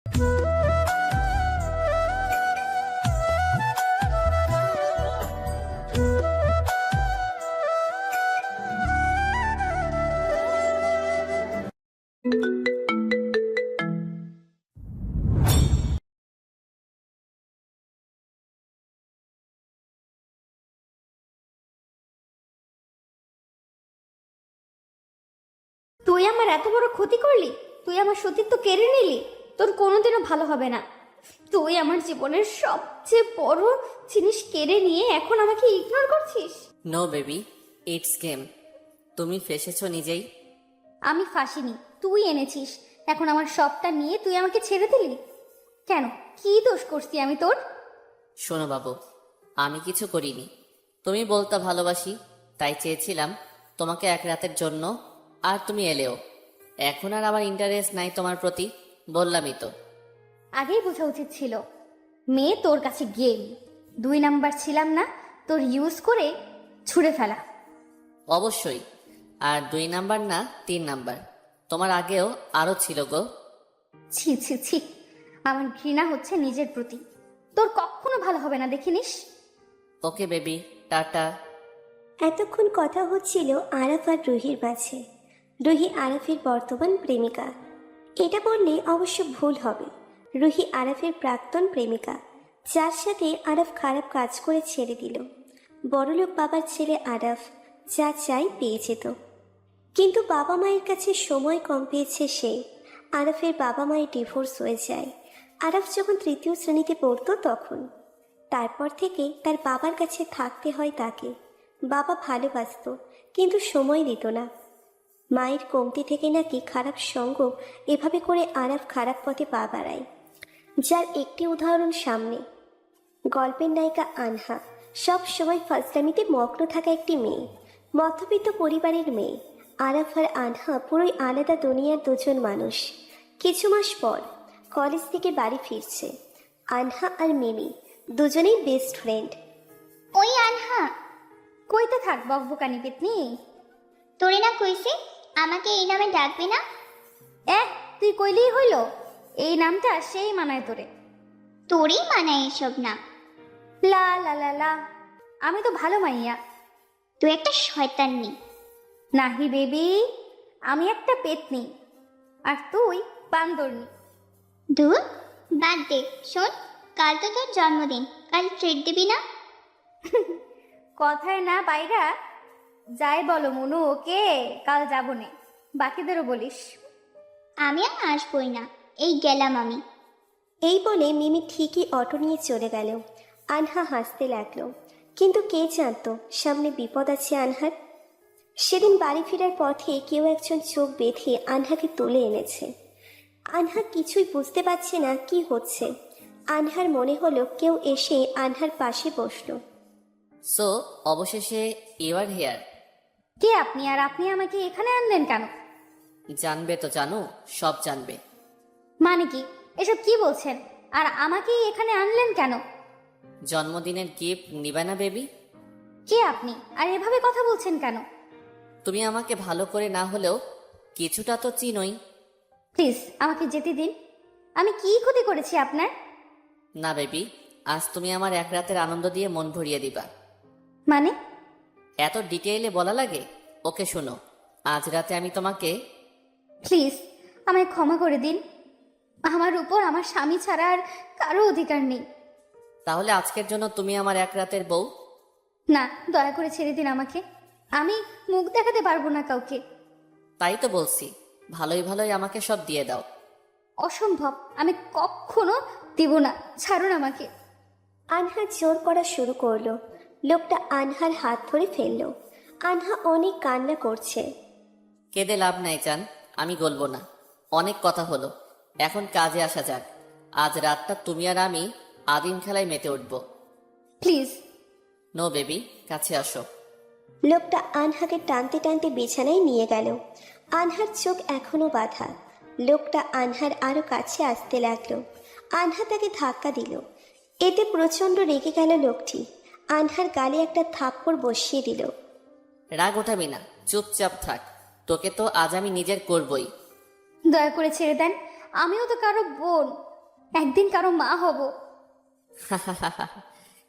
তুই আমার এত বড় ক্ষতি করলি, তুই আমার সতীত্ব কেড়ে নিলি। তোর কোনোদিনও ভালো হবে না। তুই আমার জীবনের সবচেয়ে বড় জিনিস কেড়ে নিয়ে এখন আমাকে ইগনোর করছিস। No baby, it's game. তুমি ফেসেছো নিজেই। আমি ফাঁসিনি, তুই এনেছিস। এখন আমার সবটা নিয়ে তুই আমাকে ছেড়ে দিলি কেন? কি দোষ করছি আমি তোর? শোনো বাবু, আমি কিছু করিনি। তুমি বলতে ভালোবাসি, তাই চেয়েছিলাম তোমাকে এক রাতের জন্য, আর তুমি এলেও। এখন আর আমার ইন্টারেস্ট নাই তোমার প্রতি, বললামই তো। আগেই বোঝা উচিত ছিল। মেয়ে তোর কাছে গেম, 2 নাম্বার ছিলাম না তোর ইউজ করে ছুঁড়ে ফেলা। অবশ্যই, আর 2 নাম্বার না 3 নাম্বার। তোমার আগেও আরো ছিল গো। ছি ছি ছি, আমার ঘৃণা হচ্ছে নিজের প্রতি। তোর কখনো ভালো হবে না, দেখিনিস। Okay baby, tata. এতক্ষণ কথা হচ্ছিল আরাফ আর রুহির মাঝে। রুহি আরাফের বর্তমান প্রেমিকা। এটা বললে অবশ্য ভুল হবে। রুহি আরাফের প্রাক্তন প্রেমিকা, যার সাথে আরাফ খারাপ কাজ করে ছেড়ে দিল। বড়লোক বাবার ছেলে আরাফ যা চাই পেয়ে যেত, কিন্তু বাবা মায়ের কাছে সময় কম পেয়েছে সে। আরাফের বাবা মায়ের ডিভোর্স হয়ে যায় আরাফ যখন 3য় শ্রেণীতে পড়তো তখন। তারপর থেকে তার বাবার কাছে থাকতে হয় তাকে। বাবা ভালোবাসতো কিন্তু সময় দিত না। মায়ের কমতি থেকে নাকি খারাপ সঙ্গ এভাবে করে আরাফ খারাপ পথে পা বাড়ায়, যার একটি উদাহরণ সামনে। গল্পের নায়িকা আনহা সব সময় ফাজলামিতে মগ্ন থাকা একটি মেয়ে, মধ্যবিত্ত পরিবারের মেয়ে। আরাফ আর আনহা পুরোই আলাদা দুনিয়ার দুজন মানুষ। কিছু মাস পর কলেজ থেকে বাড়ি ফিরছে আনহা আর মিমি, দুজনেই বেস্ট ফ্রেন্ড। ওই আনহা, কইতে থাক বকবকানি পেতনি। তোরে না কইছি আমাকে এই নামে ডাকবি না? তুই কইলেই হইল, এই নামটা সেই মানায় তোরে। তোরই মানায় এসব না। লা লা লা লা, আমি তো ভালো মাইয়া। তুই একটা শয়তাননি। নাহি বেবি, আমি একটা পেতনি, আর তুই বান্দরনি। ধুর, বাদ দে। শোন, কাল তো তোর জন্মদিন, কাল ট্রিট দিবি না? কথায় না বাইরা যাই বলো মনু, ওকে কাল যাবো নে, বাকিদেরও বলিস। আমি আর আসবই না, এই গেলাম আমি। এই বলে মিমি ঠিকই অটো নিয়ে চলে গেল। আনহা হাসতে লাগলো, কিন্তু কে জানতো সামনে বিপদ আছে আনহার। সেদিন বাড়ি ফেরার পথে কেউ একজন চোখ বেঁধে আনহাকে তুলে এনেছে। আনহা কিছুই বুঝতে পারছে না কি হচ্ছে। আনহার মনে হলো কেউ এসে আনহার পাশে বসলো। সো অবশেষে ইউ আর হেয়ার। কে আপনি, আর আপনি আমাকে এখানে আনলেন কেন? জানবে তো জানো, সব জানবে। মানে কি এসব কি বলছেন? আর আমাকে এখানে আনলেন কেন? জন্মদিনের গিফট নিবে না বেবি? কে আপনি, আর এভাবে কথা বলছেন কেন? তুমি আমাকে ভালো করে না হলেও কিছুটা তো চিনোই। প্লিজ আমাকে যেতে দিন। আমি কি ক্ষতি করেছি আপনার? না বেবি, আজ তুমি আমার এক রাতের আনন্দ দিয়ে মন ভরিয়ে দিবা। মানে? এত ডিটেইলে বলা লাগে? ওকে শোনো, আজ রাতে আমি তোমাকে। প্লিজ আমায় ক্ষমা করে দিন। আমার উপর আমার স্বামী ছাড়া আর কারো অধিকার নেই। তাহলে আজকের জন্য তুমি আমার এক রাতের বউ। না, দয়া করে ছেড়ে দিন আমাকে। আমি মুখ দেখাতে পারবো না কাউকে। তাই তো বলছি, ভালোই ভালোই আমাকে সব দিয়ে দাও। অসম্ভব, আমি কখনো দেব না। ছাড়ুন আমাকে। আনহা জোর করা শুরু করলো। লোকটা আনহার হাত ধরে ফেললো। আনহা অনেক কান্না করছে। কেঁদে লাভ নাই চান, আমি গলবো না। অনেক কথা হলো, এখন কাজে আসা যাক। আজ রাতটা তুমি আর আমি আদিম খেলায় মেতে উঠবো। প্লিজ। নো বেবি, কাছে আসো। লোকটা আনহাকে টানতে টানতে বিছানায় নিয়ে গেল। আনহার চোখ এখনো বাঁধা। লোকটা আনহার আরো কাছে আসতে লাগলো। আনহা তাকে ধাক্কা দিল। এতে প্রচন্ড রেগে গেল লোকটি। আনহার গালে একটা থাপ্পড় বসিয়ে দিল। রাগ ওঠাবি না, চুপচাপ থাক। তোকে তো আজ আমি নিজের করবই। দয়া করে ছেড়ে দেন, আমিও তো কারো বোন। একদিন কারো মা হব।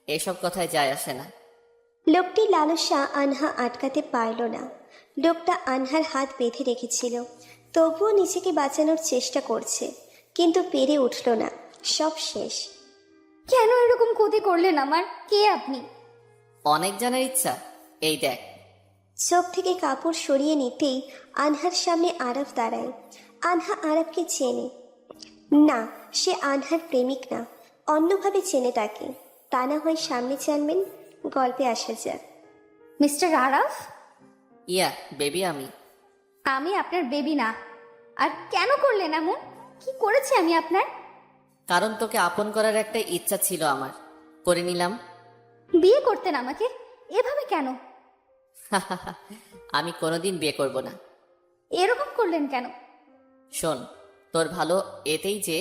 এসব কথায় যায় আসে না। লোকটির লালসা আনহা আটকাতে পারল না। লোকটা আনহার হাত বেঁধে রেখেছিল, তবুও নিজেকে বাঁচানোর চেষ্টা করছে, কিন্তু পেরে উঠল না। সব শেষ। কেন এরকম ক্ষতি করলেন আমার? কে আপনি? অনেক জানার ইচ্ছা? এই দেখ। চোখ থেকে কাপড় সরিয়ে নিতেই আনহার সামনে আরাফ দাঁড়ায়। আনহা আরাফকে চেনে না, সে আনহার প্রেমিক না, অন্যভাবে চেনে তাকে। তা না হয় সামনে জানবেন। গল্পে আসা যাক। মিস্টার আরাফ, ইয়া বেবি, আমি আমি আপনার বেবি না। আর কেন করলেন এমন? কি করেছি আমি আপনার? কারণ তোকে আপন করার একটা ইচ্ছা ছিল আমার, করে নিলাম। বিয়ে করতেন আমাকে? এভাবে কেন? আমি কোনোদিন বিয়ে করব না। এরকম করলেন কেন? শোন, তোর ভালো এতেই যে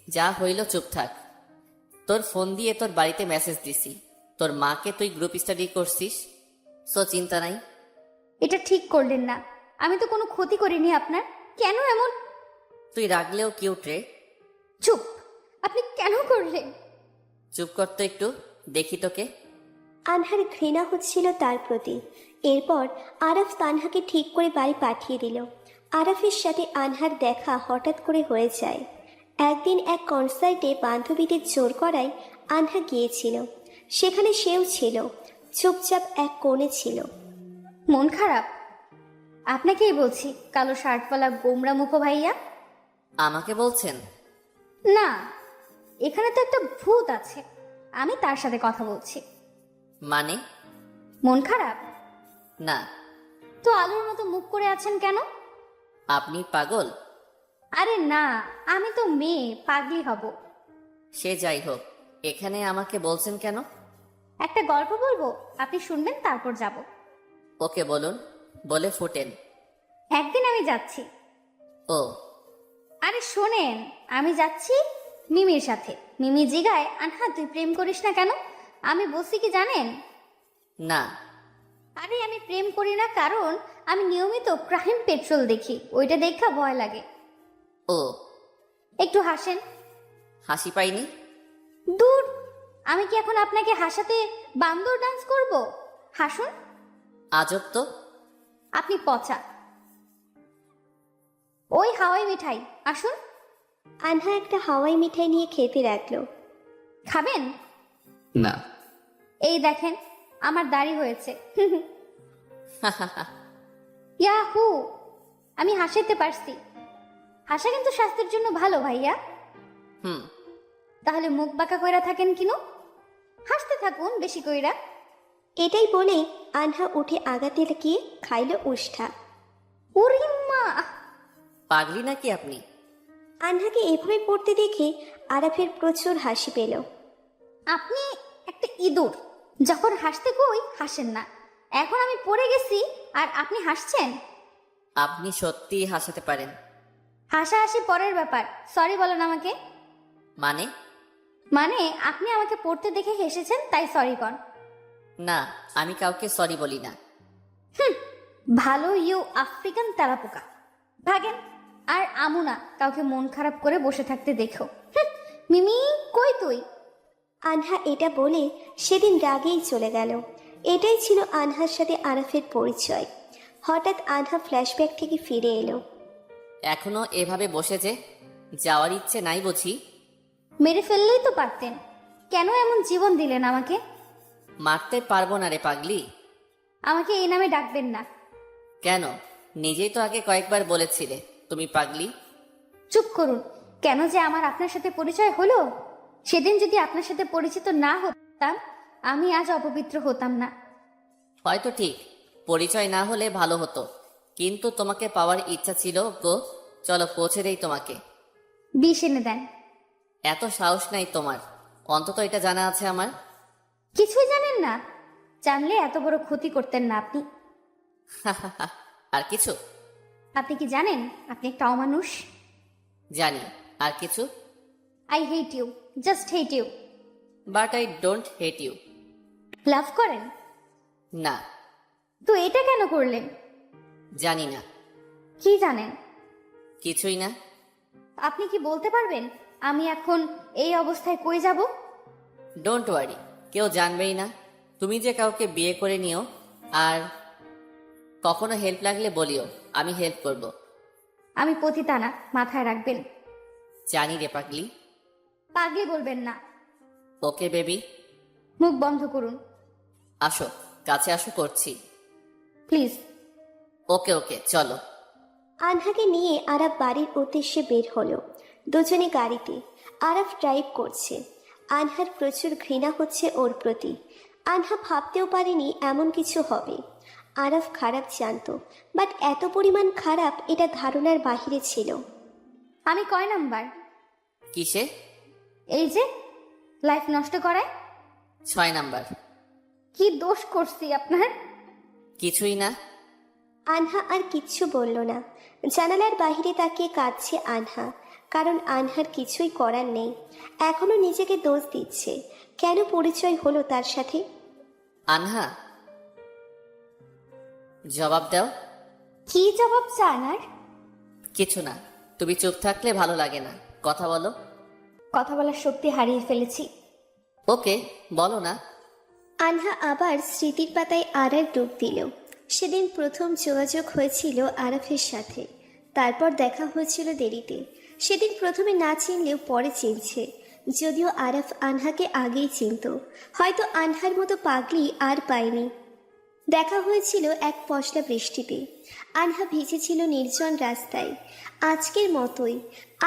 যা হইল চুপ থাক। তোর ফোন দিয়ে তোর বাড়িতে মেসেজ দিছি, তোর মাকে তুই গ্রুপ স্টাডি করছিস, সো চিন্তা নাই। এটা ঠিক করলেন না। আমি তো কোনো ক্ষতি করিনি আপনার। কেন এমন? তুই রাগলেও কিউট রে। চুপ। আপনি কেন করলেন? চুপ কর তো একটু, দেখি তোকে। আনহার ঘৃণা হচ্ছিল তার প্রতি। এরপর আরাফ তানহাকে ঠিক করে বাড়ি পাঠিয়ে দিল। আরাফের সাথে আনহার দেখা হঠাৎ করে হয়ে যায়। একদিন এক কনসার্টে বান্ধবীদের জোর করায় আনহা গিয়েছিল। সেখানে সেও ছিল, চুপচাপ এক কোণে ছিল। মন খারাপ? আপনাকেই বলছি, কালো শার্টওয়ালা গোমরা মুখো ভাইয়া। আমাকে বলছেন? না, এখানে তো একটা ভূত আছে, আমি তার সাথে কথা বলছি। মানে? মন খারাপ? না। তো আলোর মতো মুখ করে আছেন কেন? আপনি পাগল? আরে না, আমি তো মেয়ে, পাগলি হব? সে যাই হোক, এখানে আমাকে বলছেন কেন? একটা গল্প বলবো, আপনি শুনবেন, তারপর যাব। ওকে বলুন, বলে ফুটেন। একদিন আমি যাচ্ছি। ও, আরে শোনেন, আমি যাচ্ছি মিমির সাথে। মিমি জিগায়, আনহা তুই প্রেম করিস না কেন? আমি বলছি কি জানেন? না। আরে আমি প্রেম করি না, কারণ আমি নিয়মিত ক্রাইম পেট্রোল দেখি, ওইটা দেখা ভয় লাগে। ও, একটু হাসেন। হাসি পাইনি। দূর, আমি কি এখন আপনাকে হাসাতে বান্দর ডান্স করব? হাসুন। আজব তো। আপনি পচা। ওই হাওয়াই মিঠাই, আসুন। আনহা একটা হাওয়াই মিঠাই নিয়ে খেতে রাখলো। খাবেন? না। এই দেখেন, আমার দাড়ি হয়েছে। ইয়াহু, আমি হাসাতে পারছি। হাসা কিন্তু স্বাস্থ্যের জন্য ভালো ভাইয়া। হুম। তাহলে মুখ বাঁকা কইরা থাকেন কিনু? হাসতে থাকুন বেশি কইরা। এটাই বলে আনহা উঠে আগাতে গিয়ে খাইল উষ্ঠা। ওরে মা! পাগলি নাকি আপনি? আনহাকে এভাবে পড়তে দেখে আরাফের প্রচুর হাসি পেল। আপনি একটা ইঁদুর, যখন হাসতে কই হাসেন না। এখন আমি পড়ে গেছি আর আপনি হাসছেন? আপনি সত্যিই হাসাতে পারেন। হাসাহাসি পরের ব্যাপার, সরি বলেন আমাকে। মানে? মানে আপনি আমাকে পড়তে দেখে হেসেছেন, তাই সরি কন। না, আমি কাউকে সরি বলি না। ভালো ইউ আফ্রিকান তেলাপোকা। ভাগেন। আর আমু না কাউকে মন খারাপ করে বসে থাকতে দেখো। মিমি, কই তুই? আনহা এটা বলে সেদিন রাগেই চলে গেল। এটাই ছিল আনহার সাথে আরাফের পরিচয়। হঠাৎ আনহা ফ্ল্যাশব্যাক থেকে ফিরে এলো। এখনো এভাবে বসে যে যাওয়ার ইচ্ছে নাই বুঝি? মেরে ফেললেই তো পারতেন, কেন এমন জীবন দিলেন আমাকে? মারতে পারবো না রে পাগলি। আমাকে এই নামে ডাকবেন না। কেন? নিজেই তো আগে কয়েকবার বলেছিলে তুমি পাগলি। চুপ করুন। কেন যে আমার আপনার সাথে পরিচয় হলো? সেদিন যদি আপনার সাথে পরিচিত না হতাম, আমি আজ অপবিত্র হতাম না। হয়তো ঠিক, পরিচয় না হলে ভালো হতো, কিন্তু তোমাকে পাওয়ার ইচ্ছা ছিল গো। চলো পৌঁছে দেই তোমাকে। বিষ এনে দেন। এত সাহস নাই তোমার? অন্তত এটা জানা আছে আমার। কিছুই জানেন না? জানলে এত বড় ক্ষতি করতেন না আপনি। আর কিছু? আপনি কি জানেন আপনি একটা অমানুষ? জানি। আর কিছু? I hate you, just hate you. But I don't hate you. Love করেন? না। তো এটা কেন করলেন? জানি না। কি জানেন? কিছুই না। আপনি কি বলতে পারবেন আমি এখন এই অবস্থায় কই যাব? ডোন্ট ওয়ারি, কেউ জানবেই না। তুমি যে কাউকে বিয়ে করে নিও, আর কখনো হেল্প লাগলে বলিও, আমি হেল্প করব। আমি পতিতা না, মাথায় রাখবেন। জানি রে পাগলি। পাগলি বলবেন না। ওকে বেবি, মুখ বন্ধ করুন আসো, কাছে আসো, করছি। প্লিজ। ওকে ওকে, চলো। আনহাকে নিয়ে আরাফ বাড়ির উদ্দেশ্যে বের হলো। দুজনে গাড়িতে। আরাফ ড্রাইভ করছে। আনহার প্রচুর ঘৃণা হচ্ছে ওর প্রতি। আনহা ভাবতেও পারেনি এমন কিছু হবে। আরাফ খারাপ জানতো, বাট এত পরিমাণ খারাপ এটা ধারণার বাহিরে ছিল। আমি কয় নাম্বার? কিসে? এই যে লাইফ নষ্ট করায়। 6 নাম্বার। কি দোষ করছি আপনার? কিছুই না। আনহা আর কিচ্ছু বলল না। জানালার বাহিরে তাকিয়ে কাঁদছে আনহা, কারণ আনহার কিছুই করার নেই। এখনো নিজেকে দোষ দিচ্ছে, কেন পরিচয় হলো তার সাথে। আনহা, জবাব দাও। কি জবাব চান আর? কিছু না, তুমি চুপ থাকলে ভালো লাগে না, কথা বলো। কথা বলার শক্তি হারিয়ে ফেলেছি। ওকে, বলো না। আনহা আবার স্মৃতির পাতায় আরার ডুব দিল। সেদিন প্রথম যোগাযোগ হয়েছিল আরাফের সাথে, তারপর দেখা হয়েছিল দেরিতে। সেদিন প্রথমে না চিনলেও পরে চিনছে, যদিও আরাফ আনহাকে আগেই চিনত। হয়তো আনহার মতো পাগলি আর পায়নি। দেখা হয়েছিল এক পশলা বৃষ্টিতে। আনহা ভিজেছিল নির্জন রাস্তায়, আজকের মতোই।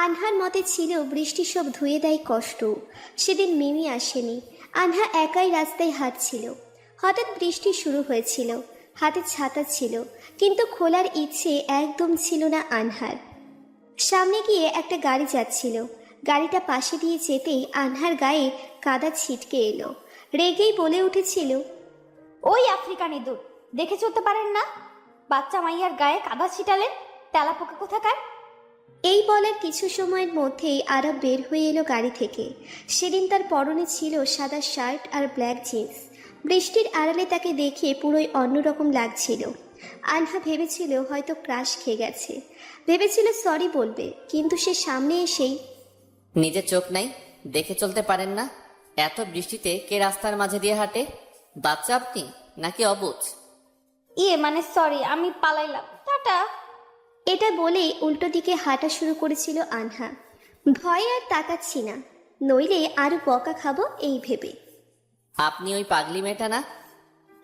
আনহার মতে ছিল বৃষ্টি সব ধুয়ে দেয় কষ্ট। সেদিন মিমি আসেনি, আনহা একাই রাস্তায় হাঁটছিল। হঠাৎ বৃষ্টি শুরু হয়েছিল, হাতে ছাতা ছিল, কিন্তু খোলার ইচ্ছে একদম ছিল না আনহার। সামনে গিয়ে একটা গাড়ি যাচ্ছিল, গাড়িটা পাশে দিয়ে যেতেই আনহার গায়ে কাদা ছিটকে এলো। রেগেই বলে উঠেছিল, ওই আফ্রিকান ইঁদুর, দেখে চলতে পারেন না? বাচ্চা মাইয়ার গায়ে কাদা ছিটালেন, তেলাপোকা কোথাকার। এই বলার কিছু সময়ের মধ্যেই আরব বের হয়ে এলো গাড়ি থেকে। সেদিন তার পরনে ছিল সাদা শার্ট আর ব্ল্যাক জিন্স। বৃষ্টির আড়ালে তাকে দেখে পুরোই অন্যরকম লাগছিল। আনহা ভেবেছিল হয়তো ক্রাশ খেয়ে গেছে, ভেবেছিল সরি বলবে, কিন্তু সে সামনে এসেই, নিজের চোখ নাই, দেখে চলতে পারেন না? এত বৃষ্টিতে কে রাস্তার মাঝে দিয়ে হাঁটে? বাচ্চা আপনি নাকি অবুঝ? মানে সরি, আমি পালাইলাম, টাটা। এটা বলেই উল্টো দিকে হাঁটা শুরু করেছিল আনহা। ভয়ে আর তাকাচ্ছি না, নইলে আরো বকা খাবো এই ভেবে। আপনি ওই পাগলি মেয়েটা না?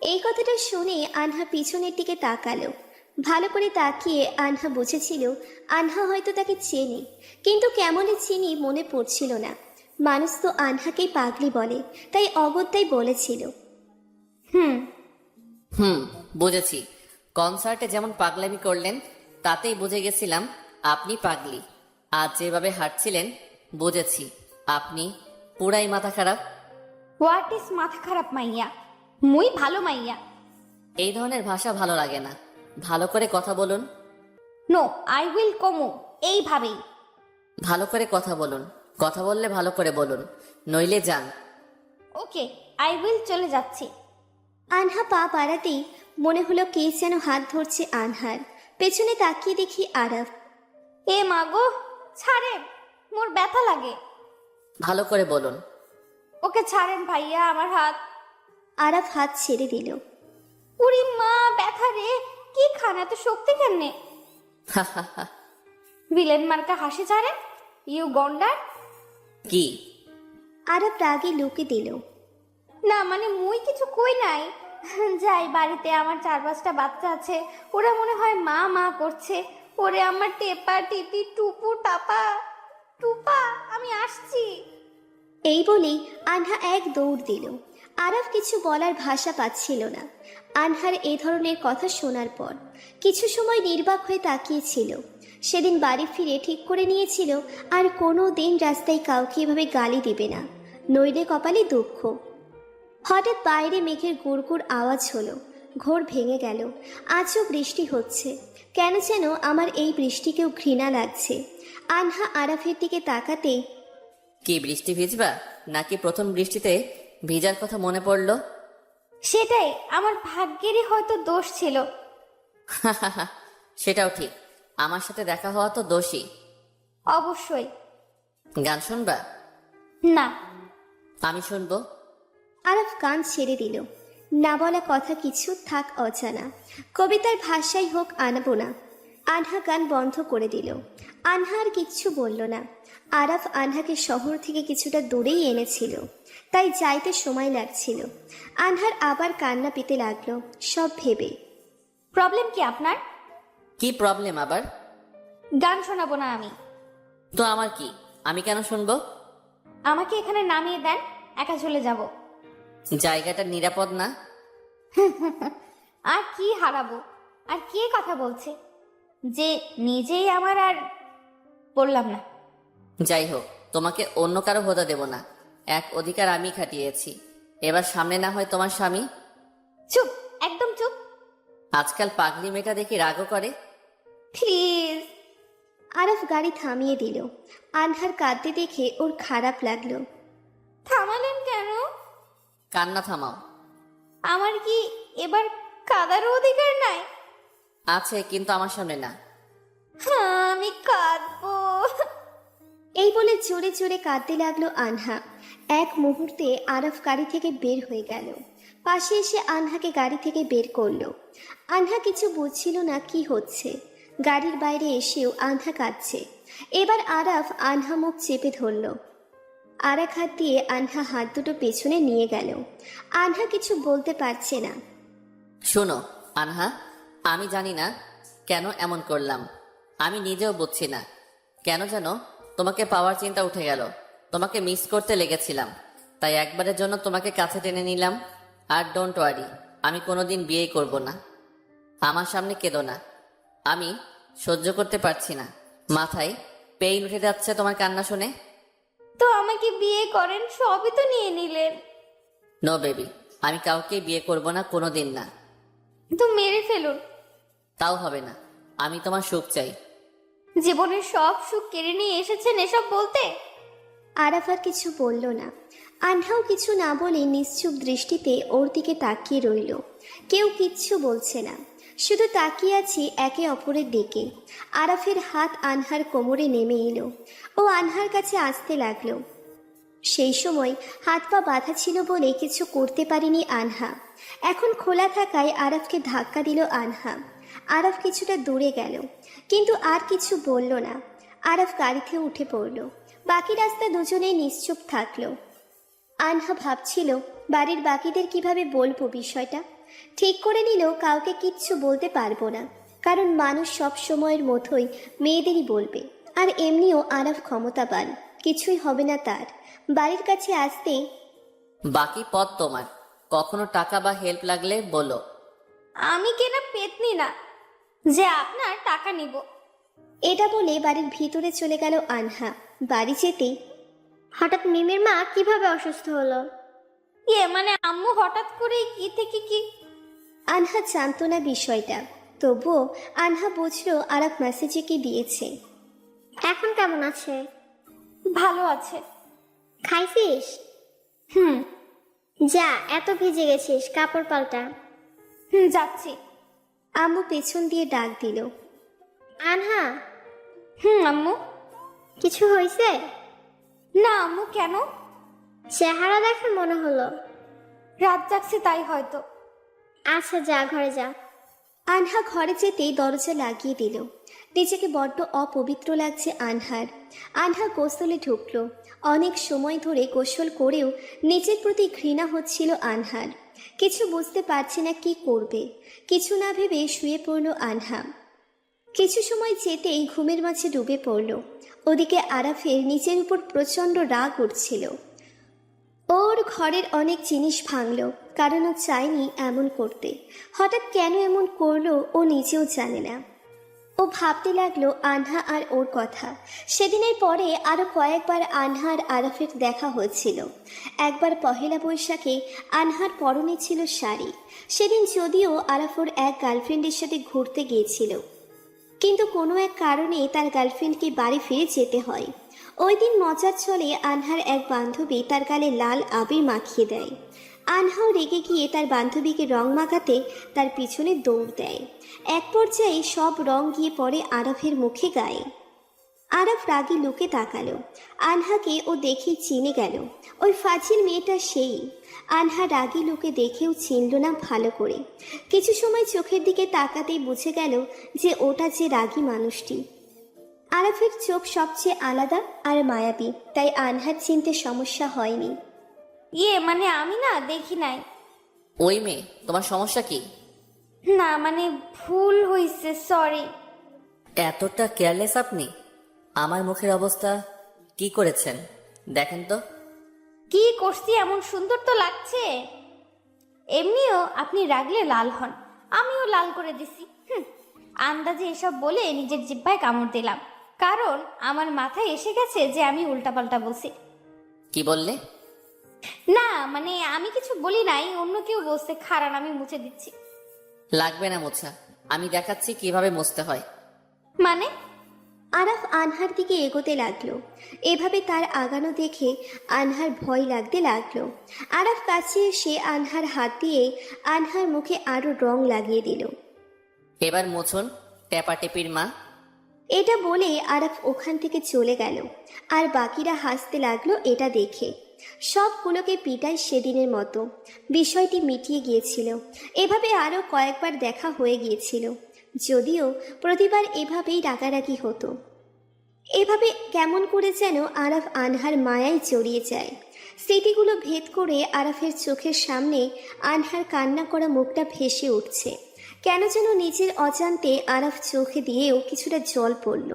এই কথাটা শুনে আনহা পিছনের দিকে তাকালো। ভালো করে তাকিয়ে আনহা বুঝেছিল আনহা হয়তো তাকে চেনে, কিন্তু কেমনে চিনি মনে পড়ছিল না। মানুষ তো আনহাকেই পাগলি বলে, তাই অগত্যাই বলেছিল, বুঝেছি। কনসার্টে যেমন পাগলামি করলেন, তাতেই বুঝে গেছিলাম আপনি পাগলি। আজ যেভাবে হাঁটছিলেন, বুঝেছি আপনি পুরাই মাথা খারাপ। হোয়াট ইজ মাথা খারাপ মাইয়া? মুই ভালো মাইয়া। এই ধরনের ভাষা ভালো লাগে না, ভালো করে কথা বলুন। নো, আই উইল কমু, এইভাবেই। ভালো করে কথা বলুন, কথা বললে ভালো করে বলুন, নইলে যান। ওকে, আই উইল, চলে যাচ্ছি। আনহা পা বাড়াতেই মনে হলো কে যেন হাত ধরছে আনহার। পেছনে তাকিয়ে দেখি আরাফ। এ মা গো, ছাড়েন, মোর ব্যথা লাগে। ভালো করে বলুন। ওকে ছাড়েন ভাইয়া, আমার হাত। আরাফ হাত ছেড়ে দিল। উরি মা, ব্যথা রে। কি খান, এত শক্তি কেমনে? ভিলেন মার্কা হাসি ছাড়েন, ইউ গন্ডার। কি? আরাফ রাগে লুকে দিল। না মানে মুই কিছু কই নাই। যাই, বাড়িতে আমার 4-5টা বাচ্চা আছে, ওরা মনে হয় মা মা করছে। ওরে আমার টেপা টিপি টুপু টাপা টুপা, আমি আসছি। এই বলেই আনহা এক দৌড় দিল। আরাফ কিছু বলার ভাষা পাচ্ছিল না। আনহার এ ধরনের কথা শোনার পর কিছু সময় নির্বাক হয়ে তাকিয়েছিল। সেদিন বাড়ি ফিরে ঠিক করে নিয়েছিল আর কোনো দিন রাস্তায় কাউকে এভাবে গালি দিবে না, নইলে কপালে দুঃখ। হঠাৎ বাইরে মেঘের গুড়গুড় আওয়াজ হলো। ঘোর ভেঙে গেল। আজও বৃষ্টি হচ্ছে। কেন যেন আমার এই বৃষ্টিকেও ঘৃণা লাগছে। আনহা আরাফের দিকে তাকাতেই, কি বৃষ্টি ভিজবা, নাকি প্রথম বৃষ্টিতে ভিজার কথা মনে পড়লো? সেটাই, আমার ভাগ্যেরই হয়তো দোষ ছিল। সেটাও ঠিক, আমার সাথে দেখা হওয়া তো দোষী। অবশ্যই। গান শুনবা? না। আমি শুনবো। আরাফ গান ছেড়ে দিল। না বলা কথা কিছু থাক অজানা, কবিতার ভাষাই হোক আনবো না। আনহা গান বন্ধ করে দিল। আনহা আর কিচ্ছু বলল না। আরাফ আনহাকে শহর থেকে কিছুটা দূরেই এনেছিল, তাই যাইতে সময় লাগছিল। আনহার আবার কান্না পেতে লাগলো সব ভেবে। প্রবলেম কি আপনার? কি প্রবলেম আবার? গান শোনাবো না আমি। তো আমার কি? আমি কেন শুনবো? আমাকে এখানে নামিয়ে দেন, একা চলে যাব। জায়গাটা নিরাপদ না। আর কি হারাবো? আর কে কথা বলছে যে নিজেই আমার? আর বললাম না। যাই হোক, তোমাকে অন্য কারো হতে দেব না। এক অধিকার আমি খাটিয়েছি, এবার সামনে না হয় তোমার স্বামী। চুপ, একদম চুপ। আজকাল পাগলি মেয়েটা দেখি রাগও করে। প্লিজ। আরাফ গাড়ি থামিয়ে দিল। আনহার কাঁদতে দেখে ওর খারাপ লাগলো। থামালেন কেন? কান্না থামাও। আমার কি এবার কাদারও অধিকার নাই? আছে, কিন্তু আমার সামনে না। আমি কাঁদবো। এই বলে জোরে জোরে কাঁদতে লাগলো আনহা। এক মুহূর্তে আরাফ গাড়ি থেকে বের হয়ে গেল। পাশে এসে আনহাকে গাড়ি থেকে বের করলো। আনহা কিছু বুঝছিল না কি হচ্ছে। গাড়ির বাইরে এসেও আনহা কাঁদছে। এবার আরাফ আনহা মুখ চেপে ধরল। আর এক হাত দিয়ে আনহা হাত দুটো পেছনে নিয়ে গেল। আনহা কিছু বলতে পারছে না। শোনো আনহা, আমি জানি না কেন এমন করলাম। আমি নিজেও বুঝছি না কেন যেন তোমাকে পাওয়ার চিন্তা উঠে গেল। তোমাকে মিস করতে লেগেছিলাম, তাই একবারের জন্য তোমাকে কাছে টেনে নিলাম। আর ডোন্ট ওয়ারি, আমি কোনোদিন বিয়ে করব না। আমার সামনে কেঁদো না, আমি সহ্য করতে পারছি না। মাথায় পেইন উঠে যাচ্ছে তোমার কান্না শুনে। তো আমাকে বিয়ে করেন, সবই তো নিয়ে নিলেন। নো বেবি, আমি কাউকে বিয়ে করব না, কোনোদিন না। তো মেরে ফেলুন। তাও হবে না, আমি তোমার সুখ চাই। জীবনের সব সুখ কেড়ে নিয়ে এসেছেন এসব বলতে? আরাফ আর কিছু বলল না। আনহাও কিছু না বলে নিশ্চুপ দৃষ্টিতে ওর দিকে তাকিয়ে রইল। কেউ কিচ্ছু বলছে না, শুধু তাকিয়ে আছে একে অপরের দিকে। আরাফের হাত আনহার কোমরে নেমে এলো। ও আনহার কাছে আসতে লাগলো। সেই সময় হাত পা বাঁধা ছিল বলে কিছু করতে পারেনি আনহা। এখন খোলা থাকায় আরাফকে ধাক্কা দিল আনহা। আরাফ কিছুটা দূরে গেল, কিন্তু আর কিছু বলল না। আরাফ গাড়িতে উঠে পড়ল। বাকি রাস্তা দুজনেই নিশ্চুপ থাকলো। আনহা ভাবছিল বাড়ির বাকিদের কিভাবে বলবো বিষয়টা। ঠিক করে নিল কাউকে কিচ্ছু বলতে পারবো না, কারণ মানুষ সব সময়ের মতোই মেয়েদেরই বলবে। আর এমনিও আরাফ ক্ষমতাবান, কিছুই হবে না তার। বাড়ির কাছে আসতে বাকি পথ তোমার, কখনো টাকা বা হেল্প লাগলে বলো। আমি কেনা পেতনি না যে আপনার টাকা নিব। এটা বলে বাড়ির ভিতরে চলে গেল আনহা। বাড়ি যেতেই হঠাৎ মিমির মা কিভাবে অসুস্থ হলো? মানে আম্মু হঠাৎ করে কি থেকে কি? আনহা জানতো না বিষয়টা, তবুও আনহা বুঝলো আরাফ মেসেজে কি দিয়েছে। এখন কেমন আছে? ভালো আছে। খাইছিস? হুম। যা, এত ভিজে গেছিস, কাপড় পাল্টা। যাচ্ছি। আম্মু পেছন দিয়ে ডাক দিল। আনহা, আম্মু। কিছু হয়েছে? না আম্মু, কেন? চেহারা দেখে মনে হলো। রাত জাগছে তাই হয়তো। আচ্ছা যা, ঘরে যা। আনহা ঘরে যেতেই দরজা লাগিয়ে দিল। নিজেকে বড্ড অপবিত্র লাগছে আনহার। আনহা গোসলে ঢুকলো। অনেক সময় ধরে গোসল করেও নিজের প্রতি ঘৃণা হচ্ছিল আনহার। কিছু বুঝতে পারছে না কি করবে। কিছু না ভেবে শুয়ে পড়ল আনহা। কিছু সময় যেতেই ঘুমের মাঝে ডুবে পড়ল। ওদিকে আরাফের নিজের উপর প্রচণ্ড রাগ উঠছিল। ওর ঘরের অনেক জিনিস ভাঙল, কারণ ও চায়নি এমন করতে। হঠাৎ কেন এমন করলো ও নিজেও জানে না। ও ভাবতে লাগলো আনহা আর ওর কথা। সেদিনের পরে আরও কয়েকবার আনহা আর আরাফের দেখা হয়েছিল। একবার পহেলা বৈশাখে আনহার পরনে ছিল শাড়ি। সেদিন যদিও আরাফ ওর এক গার্লফ্রেন্ডের সাথে ঘুরতে গিয়েছিল, কিন্তু কোনো এক কারণে তার গার্লফ্রেন্ডকে বাড়ি ফিরে যেতে হয়। ওই দিন মজার ছলে আনহার এক বান্ধবী তার গালে লাল আবির মাখিয়ে দেয়। আনহাও রেগে গিয়ে তার বান্ধবীকে রং মাখাতে তার পিছনে দৌড় দেয়। এক পর্যায়ে সব রং গিয়ে পড়ে আরাফের মুখে গায়ে। আরাফ রাগী লুকে তাকালো। আনহাকে ও দেখে চিনে গেল, ওই ফাজিল মেয়েটা সেই। আনহা রাগী লুকে দেখেও চিনল না ভালো করে। কিছু সময় চোখের দিকে তাকাতেই বুঝে গেল যে ওটা যে রাগী মানুষটি। আরাফের চোখ সবচেয়ে আলাদা আর মায়াবী, তাই আনহার চিনতে সমস্যা হয়নি। মানে আমি না দেখি নাই। ওই মেয়ে, তোমার সমস্যা কি? না মানে ভুল হয়েছে, সরি। এতটা কেয়ারলেস আপনি? আমার মুখের অবস্থা কি করেছেন দেখেন তো। কি করছি এমন সুন্দর তো লাগছে। এমনিও আপনি রাগলে লাল হন, আমিও লাল করে দিছি। আন্দাজে এসব বলে নিজের জিহ্বায় কামড় দিলাম, কারণ আমার মাথায় এসে গেছে যে আমি উল্টাপাল্টা বলছি। কি বললে? না মানে আমি কিছু বলি নাই, অন্য কেউ বলছে। খারান, আমি মুছে দিচ্ছি। লাগবে না মোছা, আমি দেখাচ্ছি কিভাবে মুছতে হয়। মানে? আরাফ আনহার দিকে এগোতে লাগলো। এভাবে তার আগানো দেখে আনহার ভয় লাগতে লাগলো। আরাফ কাছে এসে আনহার হাত দিয়ে আনহার মুখে আরো রং লাগিয়ে দিল। এবার মুছুন টেপাটেপির মা। এটা বলে আরাফ ওখান থেকে চলে গেল। আর বাকিরা হাসতে লাগলো এটা দেখে। সবগুলোকে পিটায় সেদিনের মতো। বিষয়টি মিটিয়ে গিয়েছিল। এভাবে আরও কয়েকবার দেখা হয়ে গিয়েছিল, যদিও প্রতিবার এভাবেই রাগারাগি হতো। এভাবে কেমন করে যেন আরাফ আনহার মায়ায় জড়িয়ে যায়। স্মৃতিগুলো ভেদ করে আরাফের চোখের সামনে আনহার কান্না করা মুখটা ভেসে উঠছে। কেন যেন নিজের অজান্তে আরাফ চোখে দিয়েও কিছুটা জল পড়ল।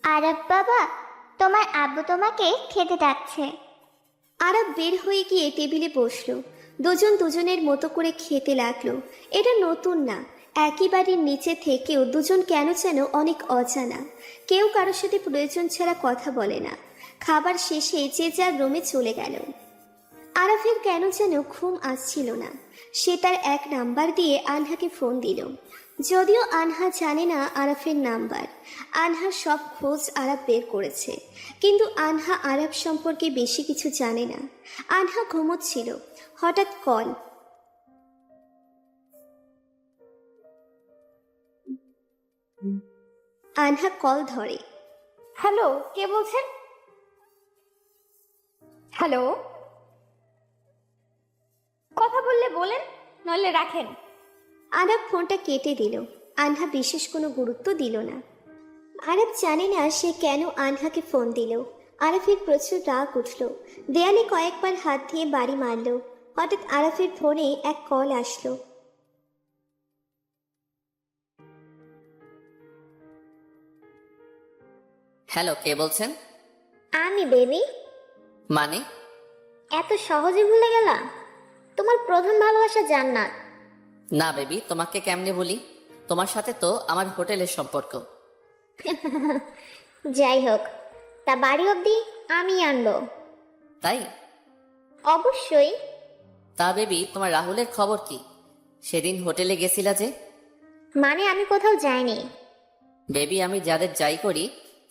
আরাফ বাবা, তোমার আব্বু তোমাকে খেতে ডাকছে। আরাফ বের হয়ে গিয়ে টেবিলে বসলো। দুজন দুজনের মতো করে খেতে লাগলো। এটা নতুন না, একই বাড়ির নিচে থেকেও দুজন কেন যেন অনেক অজানা। কেউ কারোর সাথে প্রয়োজন ছাড়া কথা বলে না। খাবার শেষে যে যার রুমে চলে গেল। আরাফের কেন যেন ঘুম আসছিল না। সে তার এক নাম্বার দিয়ে আনহাকে ফোন দিল, যদিও আনহা জানে না আরাফের নাম্বার। আনহার সব খোঁজ আরাফ বের করেছে, কিন্তু আনহা আরাফ সম্পর্কে বেশি কিছু জানে না। আনহা ঘুমোচ্ছিল, হঠাৎ কল। আনহা কল ধরে। হ্যালো, কে বলছেন? হ্যালো, কথা বললে বলেন, নইলে রাখেন। আরাফ ফোনটা কেটে দিল। আনহা বিশেষ কোনো গুরুত্ব দিল না। আরাফ জানে না সে কেন আনহাকে ফোন দিল। আরাফের প্রচুর রাগ উঠল। দেয়ালে কয়েকবার হাত দিয়ে বাড়ি মারল। হঠাৎ আরাফের ফোনে এক কল আসলো। হ্যালো, কে বলছেন? আমি বেবি। মানে? এত সহজে ভুলে গেলা? তোমার প্রথম ভালোবাসা জান্নাত। না বেবি, তোমাকে কেমনে বলি? তোমার সাথে তো আমার হোটেলের সম্পর্ক। যাই হোক, তা বাড়ি অবধি আমি আনবো। তাই? অবশ্যই। তা বেবি, তোমার রাহুলের খবর কি? সেদিন হোটেলে গেছিলা যে? মানে আমি কোথাও যাইনি। বেবি, আমি যাদের যাই করি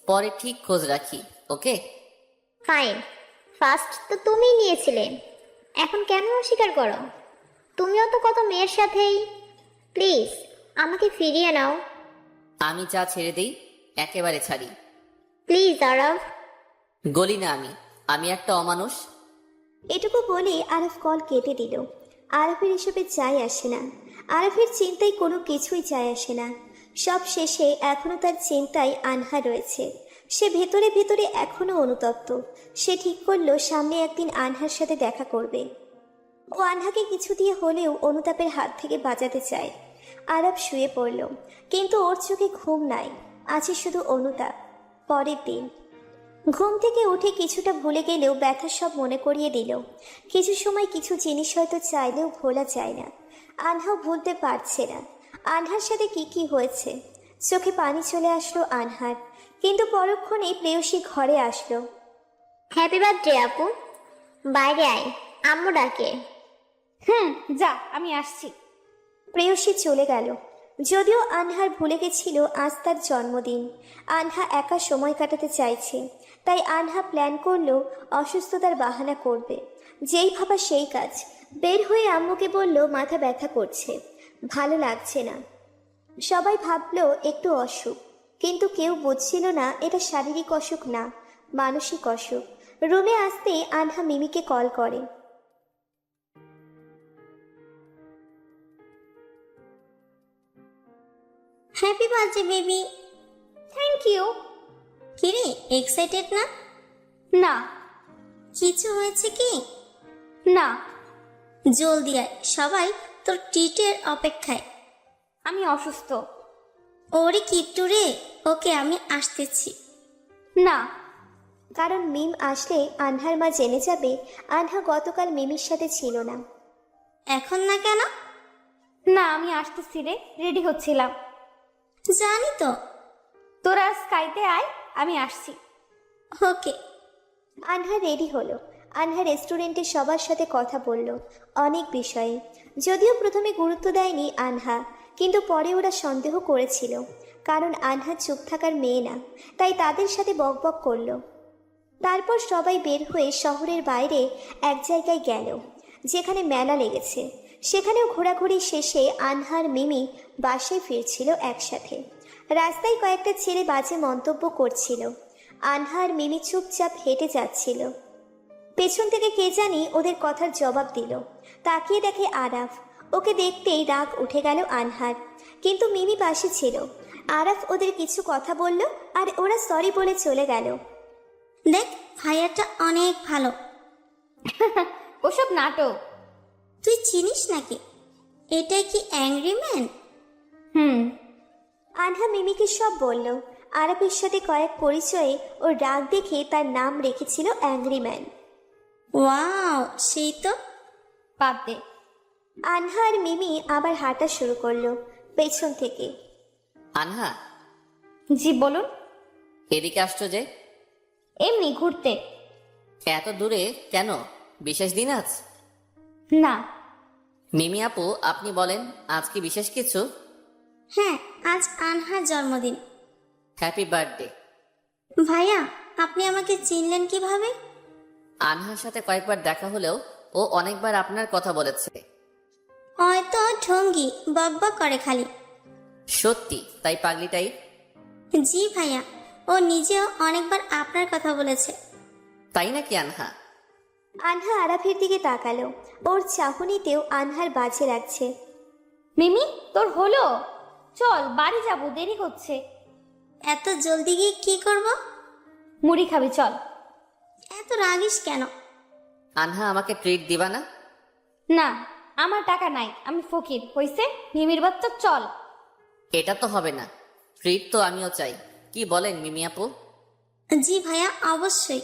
পরে ঠিক খোঁজ রাখি, ওকে? ফাইন, ফার্স্ট তো তুমিই নিয়েছিলে, এখন কেন অস্বীকার করো? তুমিও তো কত মেয়ের সাথেই। প্লিজ আমাকে ফিরিয়ে নাও। আমি যা ছেড়ে দেই একেবারে ছাড়ি। প্লিজ আরাফ। গলি না আমি একটা অমানুষ। এটুকু বলে আরাফ কল কেটে দিল। আরাফের এসবে যায় আসে না। আরাফের চিন্তায় কোনো কিছুই যায় আসে না। সব শেষে এখনো তার চিন্তায় আনহা রয়েছে। সে ভেতরে ভেতরে এখনো অনুতপ্ত। সে ঠিক করলো সামনে একদিন আনহার সাথে দেখা করবে। ও আনহাকে কিছু দিয়ে হলেও অনুতাপের হাত থেকে বাঁচাতে চায়। আরাফ শুয়ে পড়ল, কিন্তু ওর চোখে ঘুম নাই, আছে শুধু অনুতাপ। পরের দিন ঘুম থেকে উঠে কিছুটা ভুলে গেলেও ব্যথা সব মনে করিয়ে দিল। কিছু সময় কিছু জিনিস হয়তো চাইলেও ভোলা যায় না। আনহাও ভুলতে পারছে না আনহার সাথে কি কি হয়েছে। চোখে পানি চলে আসলো আনহার, কিন্তু পরক্ষণেই প্রেয়সী ঘরে আসলো। হ্যাপি বার্থডে আপু, বাইরে আয়, আম্মু ডাকে। যা, আমি আসছি। প্রেয়সী চলে গেল। যদিও আনহার ভুলে গেছিল আজ তার জন্মদিন। আনহা একা সময় কাটাতে চাইছে, তাই আনহা প্ল্যান করলো অসুস্থতার বাহানা করবে। যেই ভাবা সেই কাজ। বের হয়ে আম্মুকে বলল মাথা ব্যথা করছে, ভালো লাগছে না। সবাই ভাবলো একটু অসুখ। কিন্তু কেউ বুঝছিল না এটা শারীরিক অসুখ না, মানসিক অসুখ। রুমে আসতেই আনহা মিমিকে কল করে। Happy birthday baby. Thank you. কিরে, এক্সাইটেড না? না। কিছু হয়েছে কি? না। জলদি আয়, সবাই তোর ট্রিটের অপেক্ষায়। আমি অসুস্থ। ওরে কিট্টু রে, ওকে আমি আসতেছি। না। কারণ মিম আসলে আনহার মা জেনে যাবে আনহা গতকাল মিমির সাথে ছিল না। এখন না কেন? না, আমি আসতেছি রে, রেডি হচ্ছিলাম। জানি তো। তোরা স্কাইতে আয়, আমি আসছি। ওকে। আনহা রেডি হলো। আনহা রেস্টুরেন্টে সবার সাথে কথা বলল অনেক বিষয়ে। যদিও প্রথমে গুরুত্ব দেয়নি আনহা, কিন্তু পরে ওরা সন্দেহ করেছিল, কারণ আনহা চুপ থাকার মেয়ে না, তাই তাদের সাথে বকবক করলো। তারপর সবাই বের হয়ে শহরের বাইরে এক জায়গায় গেল যেখানে মেলা লেগেছে। সেখানেও ঘোরাঘুরি শেষে আনহার মিমি বাসায় ফিরছিল একসাথে। রাস্তায় কয়েকটা ছেলে বাজে মন্তব্য করছিল। আনহা আর মিমি চুপচাপ হেঁটে যাচ্ছিল। পেছন থেকে কে জানি ওদের কথার জবাব দিল। তাকিয়ে দেখে আরাফ। ওকে দেখতেই রাগ উঠে গেল আনহার, কিন্তু মিমি পাশে ছিল। আরাফ ওদের কিছু কথা বলল আর ওরা সরি বলে চলে গেল। দেখ, ভাইয়াটা অনেক ভালো। ওসব নাটক। তুই চিনিস নাকি? এটা কি অ্যাংরি ম্যান? হুম। আনহা মিমিকে সব বলল। আরাফের সাথে কয়েক পরিচয়ে ওর রাগ দেখে তার নাম রেখেছিল অ্যাংরি ম্যান। ওয়াও, সেই তো। বাদ দে। আনহা আর মিমি আবার হাঁটা শুরু করলো পেছন থেকে। আনহা, জি বলুন। এদিকে আসছো যে? এমনি ঘুরতে। এত দূরে কেন? বিশেষ দিন আজ? না। মিমি আপু, আপনি বলেন, আজ কি বিশেষ কিছু? হ্যাঁ, আজ আনহার জন্মদিন। Happy birthday. ভাইয়া, আপনি আমাকে চিনলেন কিভাবে? আনহার সাথে কয়েকবার দেখা হলেও ও অনেকবার আপনার কথা বলেছে। হয়তো ঢঙ্গি বকবক করে খালি। সত্যি তাই পাগলিটাই? জি ভাইয়া, ও নিজেও অনেকবার আপনার কথা বলেছে। তাই নাকি আনহা? আনহা আরাফের দিকে তাকালো। ওর চাহনিতেও আনহার বাজে লাগছে। মিমি, তোর হলো? চল বাড়ি যাব, দেরি হচ্ছে। এত জলদি গিয়ে কি করব? মুড়ি খাবি, চল। এত রাগিস কেন? আনহা, আমাকে ট্রিট দিবা না? না, আমার টাকা নাই, আমি ফকির। হইছে মিমির বাচ্চা, চল। এটা তো হবে না, ট্রিট তো আমিও চাই। কি বলেন মিমি আপু? জি ভাইয়া, অবশ্যই।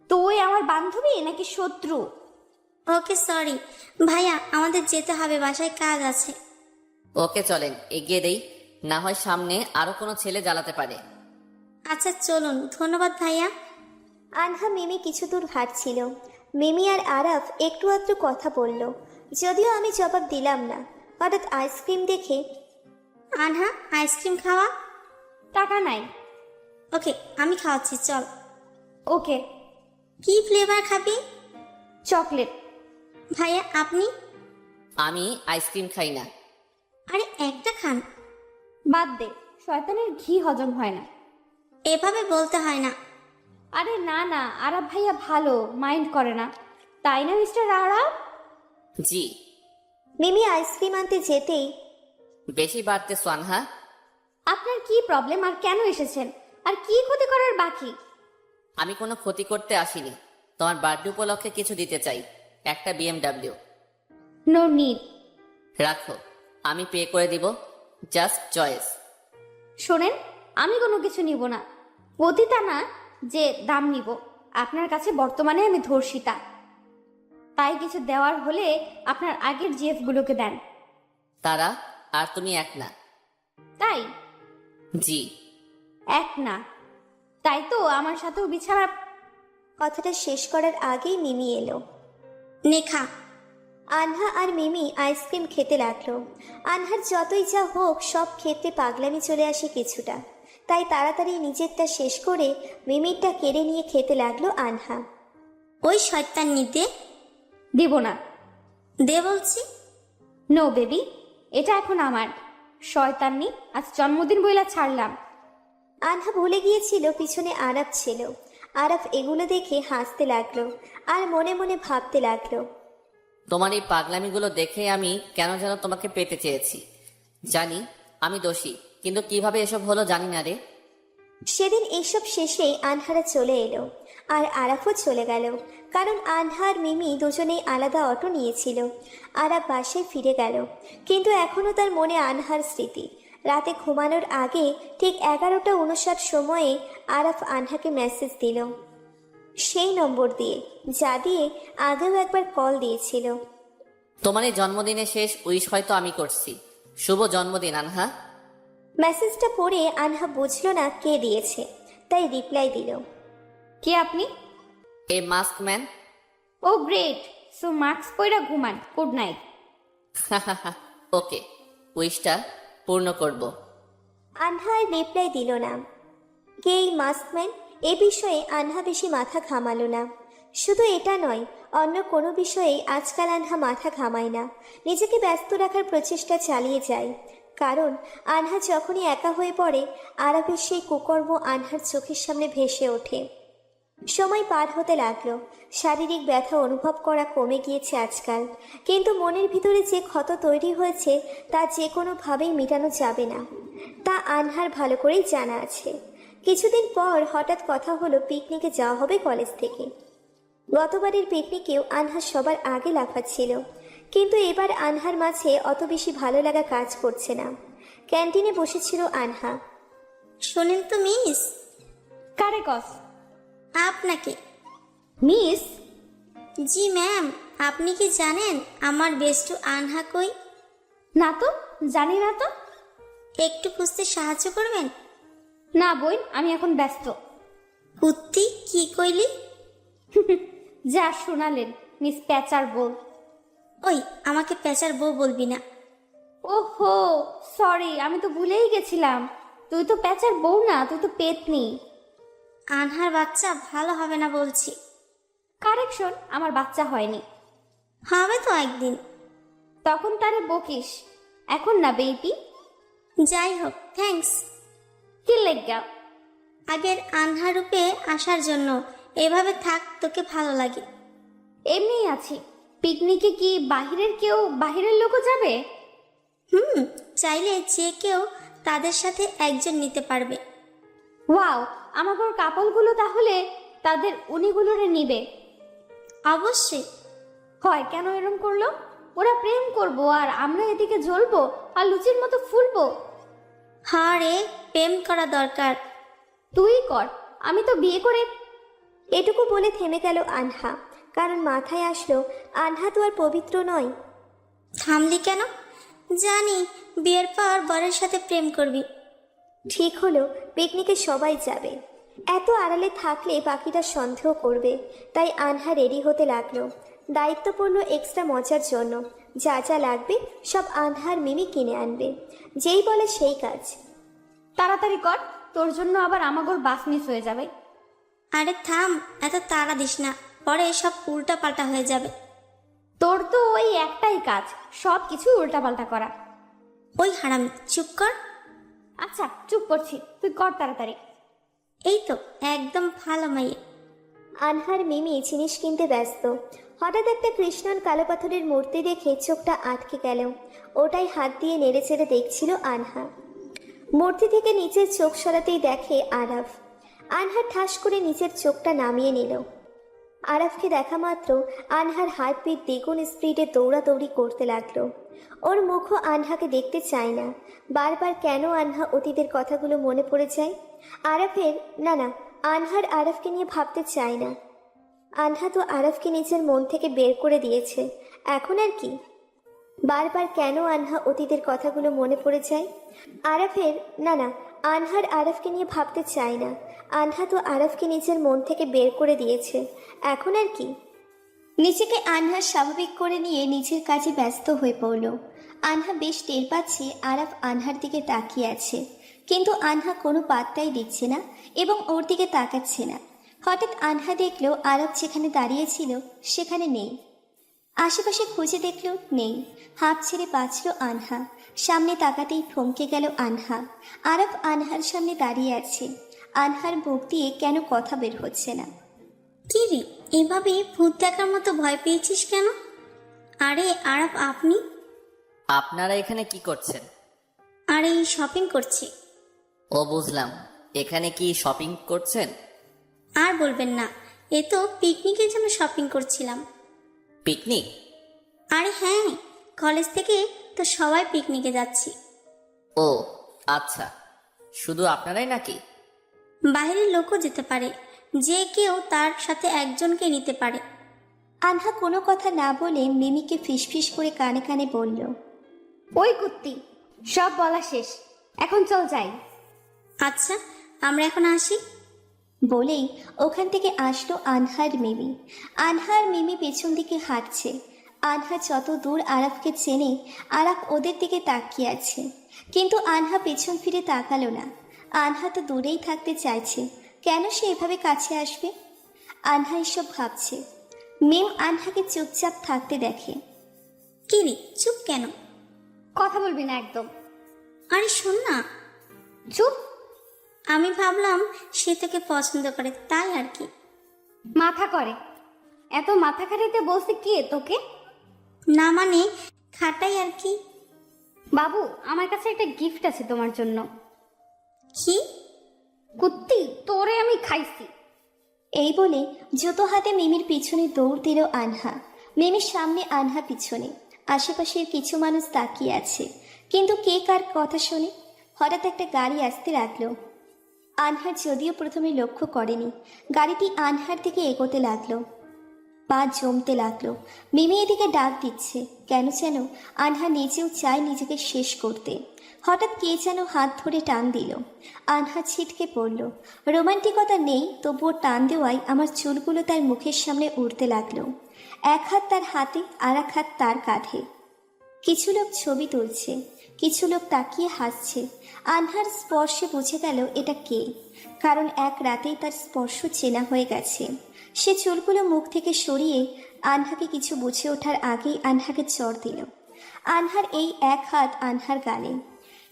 তুই আমার বান্ধবী নাকি শত্রু? ওকে সরি ভাইয়া, আমাদের যেতে হবে, বাসায় কাজ আছে। ওকে চলেন, এগিয়ে দেই, না হয় সামনে আরো কোনো ছেলে জ্বালাতে পারে। আচ্ছা চলুন, ধন্যবাদ ভাইয়া। আনহা মিমি কিছু দূর হাঁটছিল। মিমি আর আরাফ একটু আধটু কথা বলল, যদিও আমি জবাব দিলাম না। হঠাৎ আইসক্রিম দেখে আনহা, আইসক্রিম খাওয়া? টাকা নাই। ওকে, আমি খাওয়াচ্ছি, চল। ওকে। কি ফ্লেভার খাবি? চকলেট। ভাইয়া আপনি? আমি আইসক্রিম খাই না। আরে একটা খান। বাদ দে, শয়তানের ঘি হজম হয় না। এভাবে বলতে হয় না। আরে না না, আরাব ভাইয়া ভালো, মাইন্ড করে না, তাই না মিস্টার আরাব? জি। মিমি আইসক্রিম আনতে যেতেই বেশি বাড়তেছো আনহা। আপনার কি প্রবলেম আর কেন এসেছেন? আর কি ক্ষতি করার বাকি? আমি কোনো ক্ষতি করতে আসিনি, তোমার বার্থডে উপলক্ষে কিছু দিতে চাই, একটা BMW। No need. রাখো, আমি পে করে দিব, জাস্ট চয়েস। শোনেন, আমি কোনো কিছু নিব না, পতিতা না যে দাম নিব। আপনার কাছে বর্তমানে আমি ধর্ষিতা, তাই কিছু দেওয়ার হলে আপনার আগের জিএফ গুলোকে দেন। তারা আর তুমি এক না? তাই? জি। এক না, তাই তো আমার সাথেও বিছানা। কথাটা শেষ করার আগেই মিমি এলো। নেখা। আনহা আর মিমি আইসক্রিম খেতে লাগলো। আনহার যতই যা হোক সব ক্ষেত্রে পাগলামি চলে আসে কিছুটা, তাই তাড়াতাড়ি নিজেরটা শেষ করে মিমিরটা কেড়ে নিয়ে খেতে লাগলো আনহা। ওই শয়তান নিতে দিব না। দে বলছি। নো বেবি, এটা এখন আমার। শয়তান্নি, আজ জন্মদিন বইলা ছাড়লাম। আনহা ভুলে গিয়েছিল পিছনে আরাফ ছিল। আরাফ এগুলো দেখে হাসতে লাগলো আর মনে মনে ভাবতে লাগলো, তোমার এই পাগলামিগুলো দেখে আমি কেন যেন তোমাকে পেতে চেয়েছি। জানি আমি দোষী, কিন্তু কিভাবে এসব হলো জানি না রে। সেদিন এইসব শেষেই আনহারা চলে এলো আর আরাফও চলে গেল, কারণ আনহা আর মিমি দুজনেই আলাদা অটো নিয়েছিল। আরাফ বাসায় ফিরে গেল, কিন্তু এখনও তার মনে আনহার স্মৃতি। রাতে ঘুমানোর আগে ঠিক 11:59 সময়ে আরাফ আনহাকে মেসেজ দিল, সেই নম্বর দিয়ে যা দিয়ে আগেও একবার কল দিয়েছিল। তোমার এই জন্মদিনের শেষ উইশ হয়তো আমি করছি। শুভ জন্মদিন আনহা। মেসেজটা পড়ে আনহা বুঝলো না কে দিয়েছে, তাই রিপ্লাই দিল, কে আপনি? এ মাস্ক ম্যান। ও গ্রেট, সো মাস্ক পইরা ঘুমান, গুড নাইট। ওকে, উইশটা পূর্ণ করব। আনহা আর রিপ্লাই দিল না। কে এই মাস্কম্যান, এ বিষয়ে আনহা বেশি মাথা ঘামালো না। শুধু এটা নয়, অন্য কোনো বিষয়েই আজকাল আনহা মাথা ঘামায় না, নিজেকে ব্যস্ত রাখার প্রচেষ্টা চালিয়ে যায়। কারণ আনহা যখনই একা হয়ে পড়ে, আরাফের সেই কুকর্ম আনহার চোখের সামনে ভেসে ওঠে। সময় পার হতে লাগলো, শারীরিক ব্যথা অনুভব করা কমে গিয়েছে আজকাল, কিন্তু মনের ভিতরে যে ক্ষত তৈরি হয়েছে তা যে কোনোভাবেই মেটানো যাবে না, তা আনহার ভালো করেই জানা আছে। কিছুদিন পর হঠাৎ কথা হলো পিকনিকে যাওয়া হবে কলেজ থেকে। গতবারের পিকনিকেও আনহা সবার আগে লাফাচ্ছিল, কিন্তু এবার আনহার মাঝে অত বেশি ভালো লাগা কাজ করছে না। ক্যান্টিনে বসেছিল আনহা। শোনেন তো মিস, কারে কস? আপনাকে। মিস? জি ম্যাম, আপনি কি জানেন আমার বেস্টু আনহা কই? না তো, জানি না তো। একটু খুঁজতে সাহায্য করবেন? না বোন, আমি এখন ব্যস্ত। কুত্তি কি কইলি? যা শোনালেন মিস প্যাচার বউ। ওই, আমাকে পেঁচার বউ বলবি না। ওহো সরি, আমি তো ভুলেই গেছিলাম। তুই তো প্যাচার বউ না, তুই তো পেতনি। আনহার বাচ্চা ভালো হবে না বলছি। কারেকশন, আমার বাচ্চা হয়নি। হবে তো একদিন। তখন তারে বকিস, এখন না বেবি। যাই হোক, থ্যাঙ্কস কি লেগা? আগের আনহা রূপে আসার জন্য। এভাবে থাক, তোকে ভালো লাগে। এমনিই আছি। পিকনিকে কি বাহিরের লোকও যাবে? চাইলে যে কেউ তাদের সাথে একজন নিতে পারবে। ওয়াও, আমাগর কাপলগুলো তাহলে তাদের উনিগুলোরে নিবে? অবশ্যই। হয় কেন এরম করলো? ওরা প্রেম করবো আর আমরা এদিকে জ্বলবো আর লুচির মতো ফুলবো। হ্যাঁ রে, প্রেম করা দরকার। তুই কর, আমি তো বিয়ে করে। এটুকু বলে থেমে গেল আনহা, কারণ মাথায় আসলো আনহা তো আর পবিত্র নয়। থামলি কেন? জানি বিয়ের পর বরের সাথে প্রেম করবি। ঠিক হলো পিকনিকে সবাই যাবে, এত আড়ালে থাকলে বাকিরা সন্দেহ করবে, তাই আনহা রেডি হতে লাগলো। দায়িত্ব পড়লো এক্সট্রা মজার জন্য, যা যা লাগবে সব আনহার মিমি কিনে আনবে। যেই বলে সেই কাজ। তাড়াতাড়ি কর, তোর জন্য আবার আমাগর বাস মিস হয়ে যাবে। আরে থাম, এত তাড়া দিস না, পরে সব উল্টা পাল্টা হয়ে যাবে। তোর তো ওই একটাই কাজ, সব কিছু উল্টাপাল্টা করা। ওই হারামি, চুপ কর। আচ্ছা চুপ করছি, তুই কর তাড়াতাড়ি। এই তো একদম ভালো মাইয়ে। আনহার মিমি জিনিস কিনতে ব্যস্ত। হঠাৎ একটা কৃষ্ণন কালো পাথরের মূর্তি দেখে চোখটা আটকে গেল। ওটাই হাত দিয়ে নেড়ে চেড়ে দেখছিল আনহা। মূর্তি থেকে নিচের চোখ সরাতেই দেখে আরাফ। আনহা ঠাস করে নিচের চোখটা নামিয়ে নিল। আরাফকে দেখা মাত্র আনহার হার্টবিট দ্বিগুণ স্পিডে দৌড়াদৌড়ি করতে লাগলো। ওর মুখও আনহাকে দেখতে চায় না। বারবার কেন আনহা অতীতের কথাগুলো মনে পড়ে যায়। আনহার আরাফকে নিয়ে ভাবতে চায় না। আনহা তো আরাফকে নিজের মন থেকে বের করে দিয়েছে, এখন আর কি? বারবার কেন আনহা অতীতের কথাগুলো মনে পড়ে যায়। আনহার আরাফকে নিয়ে ভাবতে চায় না। আনহা তো আরাফকে নিজের মন থেকে বের করে দিয়েছে, এখন আর কি? নিজেকে আনহা স্বাভাবিক করে নিয়ে নিজের কাজে ব্যস্ত হয়ে পড়ল। আনহা বেশ টের পাচ্ছে আরাফ আনহার দিকে তাকিয়ে আছে, কিন্তু আনহা কোনো পাত্তাই দিচ্ছে না এবং ওর দিকে তাকাচ্ছে না। হঠাৎ আনহা দেখলো আরাফ যেখানে দাঁড়িয়েছিল সেখানে নেই। আশেপাশে খুঁজে দেখল নেই। হাঁপ ছেড়ে বাঁচল আনহা। সামনে তাকাতেই থমকে গেল আনহা। আরাফ আনহার সামনে দাঁড়িয়ে আছে। আনহার মুখ দিয়ে কেন কথা বের হচ্ছে না। কি রে, এভাবে ভূত দেখার মতো ভয় পেয়েছিস কেন? আরে আরাফ, আপনি? আপনারা এখানে কি করছেন? আরে শপিং করছি। ও বুঝলাম, এখানে কি শপিং করছেন? আর বলবেন না, এ তো পিকনিকের জন্য শপিং করছিলাম। পিকনিক? আরে হ্যাঁ, কলেজ থেকে তো সবাই পিকনিকে যাচ্ছি। ও আচ্ছা, শুধু আপনারাই নাকি? বাইরের লোকও যেতে পারে, যে কেউ তার সাথে একজনকে নিতে পারে। আনহা কোনো কথা না বলে মিমিকে ফিসফিস করে কানে কানে বলল, ওই কুত্তি, সব বলা শেষ, এখন চল যাই। আচ্ছা, আমরা এখন আসি। বলেই ওখান থেকে আসলো আনহার মিমি। আনহার মিমি পেছন দিকে হাঁটছে। আনহা যত দূর আরাফকে চেনে, আরাফ ওদের দিকে তাকিয়ে আছে, কিন্তু আনহা পেছন ফিরে তাকালো না। আনহা তো দূরেই থাকতে চাইছে, কেন সে এভাবে কাছে আসবে? আনহা এসব ভাবছে। মিম আনহাকে চুপচাপ থাকতে দেখে। কি রে, চুপ কেন? কথা বলবি না একদম। আরে শোন না। চুপ। আমি ভাবলাম সে তোকে পছন্দ করে, তাই আর কি। মাথা করে, এত মাথা খাটাইতে বলছে কে তোকে? না মানে খাটাই আর কি। বাবু, আমার কাছে একটা গিফট আছে তোমার জন্য। কি? কুত্তি, তোরে আমি খাইছি। এই বলে জুতো হাতে মিমির পিছনে দৌড় দিল আনহা। মিমির সামনে, আনহা পিছনে। আশেপাশের কিছু মানুষ তাকিয়ে আছে, কিন্তু কে কার কথা শোনে? হঠাৎ একটা গাড়ি আসতে লাগলো। আনহা যদিও প্রথমে লক্ষ্য করেনি, গাড়িটি আনহার দিকে এগোতে লাগলো। পা জমতে লাগলো। মিমি এদিকে ডাক দিচ্ছে, কেন যেন আনহা নিজেও চায় নিজেকে শেষ করতে। হঠাৎ কে যেন হাত ধরে টান দিল। আনহা ছিটকে পড়ল। রোমান্টিকতা নেই, তবুও টান দেওয়ায় আমার চুলগুলো তার মুখের সামনে উড়তে লাগলো। এক হাত তার হাতে, আর এক হাত তার কাঁধে। কিছু লোক ছবি তুলছে, কিছু লোক তাকিয়ে হাসছে। আনহার স্পর্শে বুঝে গেল এটা কে, কারণ এক রাতেই তার স্পর্শ চেনা হয়ে গেছে। সে চুলগুলো মুখ থেকে সরিয়ে আনহাকে কিছু বুঝে ওঠার আগেই আনহাকে চড় দিল। আনহার এই এক হাত আনহার গালে।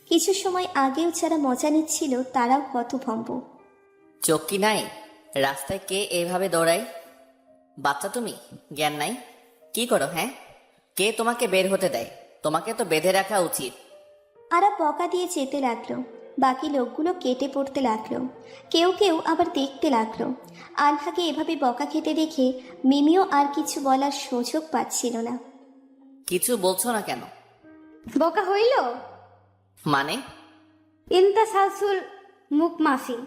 কিছু সময় আগেও যারা মজা নিচ্ছিল তারাও হতভম্ব। চোখ কি নাই? রাস্তায় কে এভাবে দৌড়ায়? বাচ্চা তুমি, জ্ঞান নাই? কি করো হ্যাঁ? কে তোমাকে বের হতে দেয়? তোমাকে তো বেঁধে রাখা উচিত। আরা বকা দিয়ে যেতে লাগলো। বাকি লোকগুলো কেটে পড়তে লাগলো। কেউ কেউ আবার দেখতে লাগলো। আনহাকে এভাবে বকা খেতে দেখে মিমিও আর কিছু বলার সুযোগ পাচ্ছিল না। কিছু বলছো না কেন? বকা হইল মানে? ইন্তা সালসুল মুখ মাফি।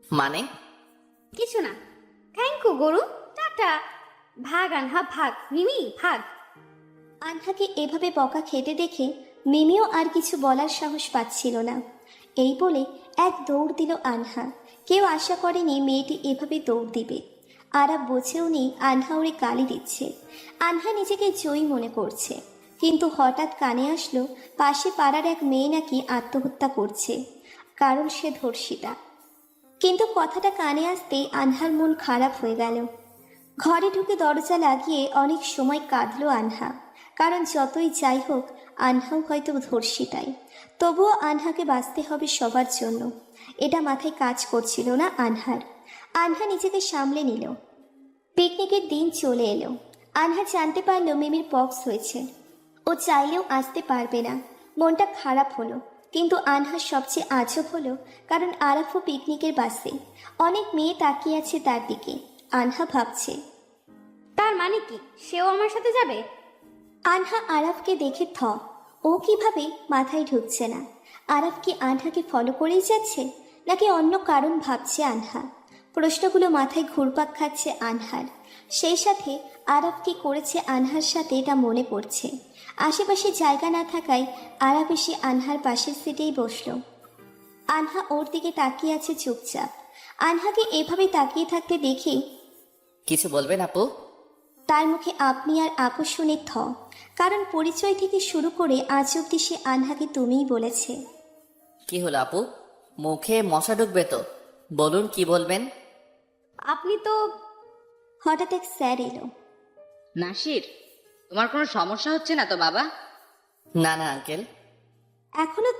মানে? কিছু না। থ্যাংক ইউ গরু, টাটা। ভাগ আনহা ভাগ, মিমি ভাগ। আনহাকে এভাবে বকা খেতে দেখে মিমিও আর কিছু বলার সাহস পাচ্ছিল না। এই বলে এক দৌড় দিল আনহা। কেউ আশা করেনি মেয়েটি এভাবে দৌড় দিবে। আরা বোঝেও নেই আনহা ওরে গালি দিচ্ছে। আনহা নিজেকে জয়ী মনে করছে, কিন্তু হঠাৎ কানে আসলো পাশে পাড়ার এক মেয়ে নাকি আত্মহত্যা করছে, কারণ সে ধর্ষিতা। কিন্তু কথাটা কানে আসতেই আনহার মন খারাপ হয়ে গেল। ঘরে ঢুকে দরজা লাগিয়ে অনেক সময় কাঁদলো আনহা, কারণ যতই যাই হোক আনহাও হয়তো ধর্ষিতাই। তবুও আনহাকে বাঁচতে হবে সবার জন্য, এটা মাথায় কাজ করছিল না আনহার। আনহা নিজেকে সামলে নিল। পিকনিকের দিন চলে এলো। আনহা জানতে পারলো মিমির পক্স হয়েছে। ও চাইলেও আসতে পারবে না। মনটা খারাপ হলো, কিন্তু আনহার সবচেয়ে আজব হলো কারণ আরাফও পিকনিকের বাসে। অনেক মেয়ে তাকিয়ে আছে তার দিকে। আনহা ভাবছে, তার মানে কি সেও আমার সাথে যাবে? আনহা আরাফকে দেখে থ। ও কিভাবে মাথায় ঢুকছে না। আরাফ কি আনহাকে ফলো করেই যাচ্ছে, নাকি অন্য কারণ ভাবছে আনহা? প্রশ্নগুলো মাথায় ঘুরপাক খাচ্ছে আনহার। সেই সাথে আরাফ কি করেছে আনহার সাথে তা মনে পড়ছে। আশেপাশে জায়গা না থাকায় আরাফ এসে আনহার পাশের সিটেই বসল। আনহা ওর দিকে তাকিয়ে আছে চুপচাপ। আনহাকে এভাবে তাকিয়ে থাকতে দেখে কিছু বলবেন আপু? তার মুখে আপনি আর আপু শুনে থ, কারণ পরিচয় থেকে শুরু করে আজ অব্দি সে আনহাকে তুমিই বলেছে। কি হলো আপু? মুখে মশা ঢুকবে তো? বলুন কি বলবেন। আপনি তো। হঠাৎ এক স্যার এলো। নাসির, তোমার কোনো সমস্যা হচ্ছে না তো বাবা? না না আঙ্কেল। এখনো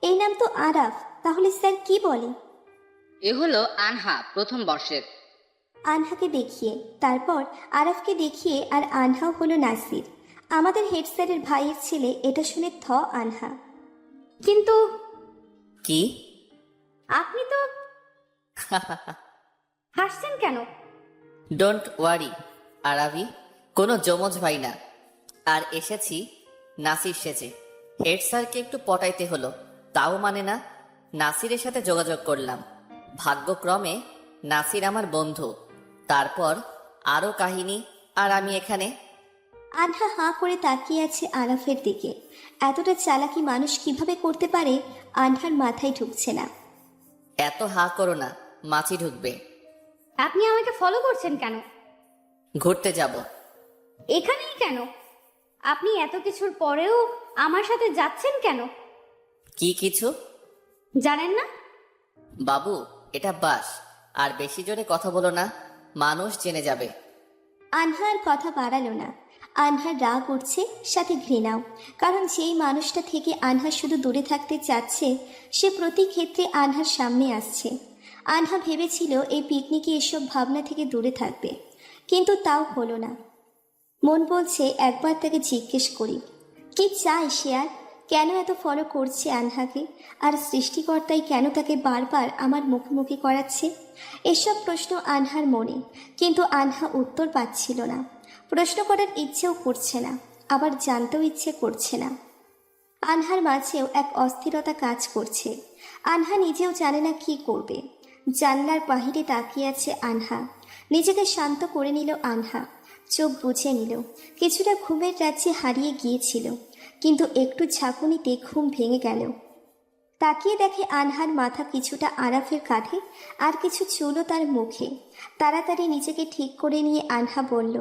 এই নাম তো আরাফ, তাহলে স্যার কি বলে? এ হলো আনহা, প্রথম বর্ষের। আনহাকে দেখিয়ে, তারপর আরাফকে দেখিয়ে, আর আনহাও হলো নাসির, আমাদের হেড স্যারের ভাইয়ের ছেলে। এটা শুনে আনহা। কিন্তু কি? আপনি তো হাসছেন কেন? ডোন্ট ওয়ারি আরাবি, কোনো জমজ ভাই না। আর এসেছি নাসির সেজে। হেড স্যারকে একটু পটাইতে হলো, তাও মানে না। নাসিরের সাথে যোগাযোগ করলাম, ভাগ্যক্রমে নাসির আমার বন্ধু। তারপর আরও কাহিনী, আর আমি এখানে। আনহা হাঁ করে তাকিয়ে আছে আরাফের দিকে। এতটা চালাকি মানুষ কিভাবে করতে পারে আনহার মাথায় ঢুকছে না। এত হা করো না, মাছি ঢুকবে। আপনি আমাকে ফলো করছেন কেন? ঘুরতে যাব। এখানেই কেন? আপনি এত কিছুর পরেও আমার সাথে যাচ্ছেন কেন? কি কিছু? জানেন না? বাবু, এটা বাস, আর বেশি জোরে কথা বলো না, মানুষ জেনে যাবে। আনহার কথা বাড়ালো না। আনহার রাগ উঠছে, সাথে ঘৃণাও। কারণ যেই মানুষটা থেকে আনহা শুধু দূরে থাকতে চাচ্ছে, সে প্রতি ক্ষেত্রে আনহার সামনে আসছে। আনহা ভেবেছিল এই পিকনিকে এসব ভাবনা থেকে দূরে থাকবে, কিন্তু তাও হলো না। মন বলছে একবার তাকে জিজ্ঞেস করি, কি চায় সে, আর কেন এত ফলো করছে আনহাকে, আর সৃষ্টিকর্তাই কেন তাকে বারবার আমার মুখোমুখি করাচ্ছে। এসব প্রশ্ন আনহার মনে, কিন্তু আনহা উত্তর পাচ্ছিল না। প্রশ্ন করার ইচ্ছেও করছে না, আবার জানতেও ইচ্ছে করছে না। আনহার মাঝেও এক অস্থিরতা কাজ করছে। আনহা নিজেও জানে না কি করবে। জানলার বাহিরে তাকিয়ে আছে আনহা। নিজেকে শান্ত করে নিল আনহা, চোখ বুঝে নিল। কিছুটা ঘুমের রাজ্যে হারিয়ে গিয়েছিল, কিন্তু একটু ঝাঁকুনিতে ঘুম ভেঙে গেল। তাকিয়ে দেখে আনহার মাথা কিছুটা আরাফের কাঁধে, আর কিছু চুলও তার মুখে। তাড়াতাড়ি নিজেকে ঠিক করে নিয়ে আনহা বলল,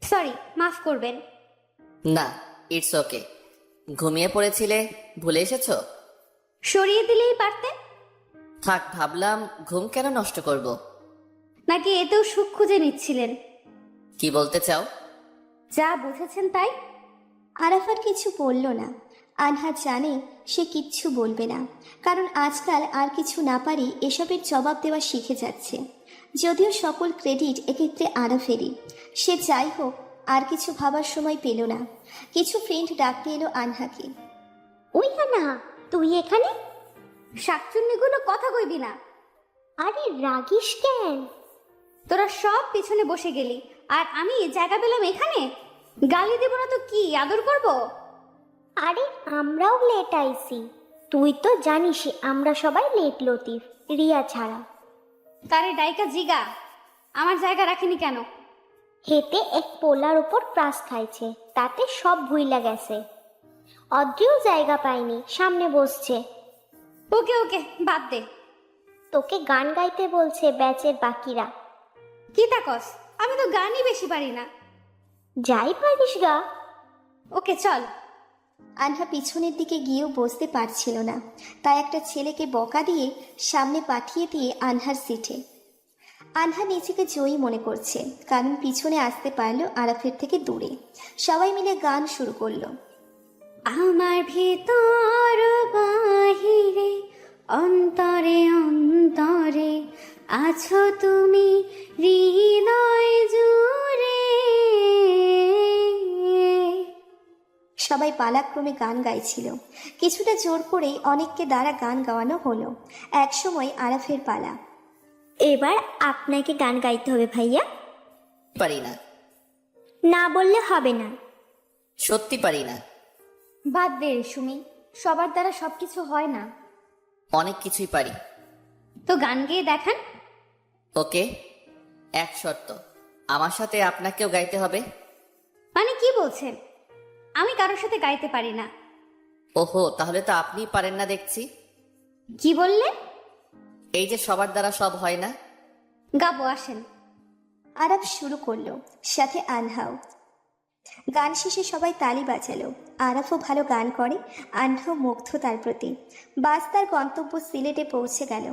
সরি, মাফ করবেন। না, ইটস ওকে। ঘুমিয়ে পড়েছিলে, ভুলে এসেছো? সরিয়ে দিলেই পারতেন। থাক, ভাবলাম ঘুম কেন নষ্ট করব। নাকি এতেও সুখ খুঁজে নিচ্ছিলেন? কি বলতে চাও? যা বুঝেছেন তাই। আরাফাত কিছু বলল না। আনহা জানে সে কিচ্ছু বলবে না, কারণ আজকাল আর কিছু না পারি এসবের জবাব দেওয়া শিখে যাচ্ছে। যদিও সকল ক্রেডিট এক্ষেত্রে আরাফেরই। সে যাই হোক, আর কিছু ভাবার সময় পেল না। কিছু ফ্রেন্ড ডাকতে এলো আনহাকে। ওই না, তুই এখানে? শাকচুন্নিগুলো কথা কইবি না। আরে রাগিস কেন? তোরা সব পিছনে বসে গেলি, আর আমি জায়গা পেলাম এখানে। গালি দেব না তো কি আদর করব? আরে আমরাও লেট আইছি, তুই তো জানিসই আমরা সবাই লেট লতিফ, রিয়া ছাড়া। তারে ডাইকা জিগা আমার জায়গা রাখিনি কেন? হেতে এক পোলার উপর ক্রাশ খাইছে, তাতে সব ভুইলা গেছে। অদ্রিও জায়গা পায়নি, সামনে বসছে। ওকে ওকে, বাদ দে। তোকে গান গাইতে বলছে ব্যাচের বাকিরা। কি তাকস? আমি তো গানই বেশি পারি না। যাই পারিস গা। ওকে চল। আনহা পিছনের দিকে গিয়েও বসতে পারছিল না, তাই একটা ছেলেকে বকা দিয়ে সামনে পাঠিয়ে দিয়ে আনহার সিটে। আনহা নিজেকে জয়ী মনে করছে, কারণ পিছনে আসতে পারলো আরাফের থেকে দূরে। সবাই মিলে গান শুরু করলো। আমার ভিতর বাহিরে অন্তরে অন্তরে আছো তুমি হৃদয় জুড়ে। সবাই পালাক্রমে গান গাইছিল। কিছুটা জোর করেই অনেককে দ্বারা গান গাওয়ানো হলো। একসময় আরাফের পালা। এবার আপনাকে গান গাইতে হবে ভাইয়া। পারি না। না বললে হবে না। সত্যি পারি না। বাদ দে সুমি, সবার দ্বারা সবকিছু হয় না। অনেক কিছুই পারি। তো গান গেয়ে দেখান। ওকে, এক শর্ত, আমার সাথে আপনাকেও গাইতে হবে। মানে কি বলছেন? আমি কারোর সাথে গাইতে পারি না। ওহো, তাহলে তো আপনিই পারেন না দেখছি। কি বললেন? এই যে সবার দ্বারা সব হয় না। গাবো, আসেন। আরাফ শুরু করলো, সাথে আনহাও। গান শেষে সবাই তালি বাজালো। আরাফও ভালো গান করে, আনহাও মুগ্ধ তার প্রতি। বাস তার গন্তব্য সিলেটে পৌঁছে গেল।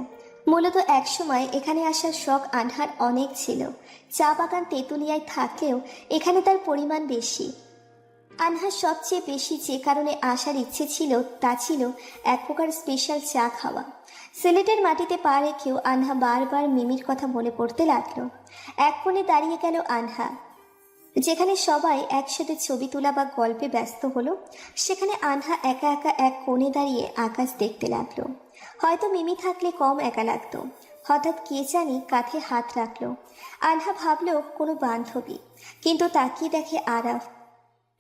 মূলত একসময় এখানে আসার শখ আনহার অনেক ছিল। চা বাগান তেঁতুলিয়ায় থাকলেও এখানে তার পরিমাণ বেশি। আনহার সবচেয়ে বেশি যে কারণে আসার ইচ্ছে ছিল তা ছিল এক প্রকার স্পেশাল চা খাওয়া। সিলেটের মাটিতে পা রেখেও আনহা বারবার মিমির কথা মনে পড়তে লাগলো। এক কোণে দাঁড়িয়ে গেল আনহা। যেখানে সবাই একসাথে ছবি তোলা বা গল্পে ব্যস্ত হলো, সেখানে আনহা একা একা এক কোণে দাঁড়িয়ে আকাশ দেখতে লাগলো। হয়তো মিমি থাকলে কম একা লাগতো। হঠাৎ কে জানি কাঁধে হাত রাখলো। আনহা ভাবলো কোনো বান্ধবী, কিন্তু তাকিয়ে দেখে আরাফ।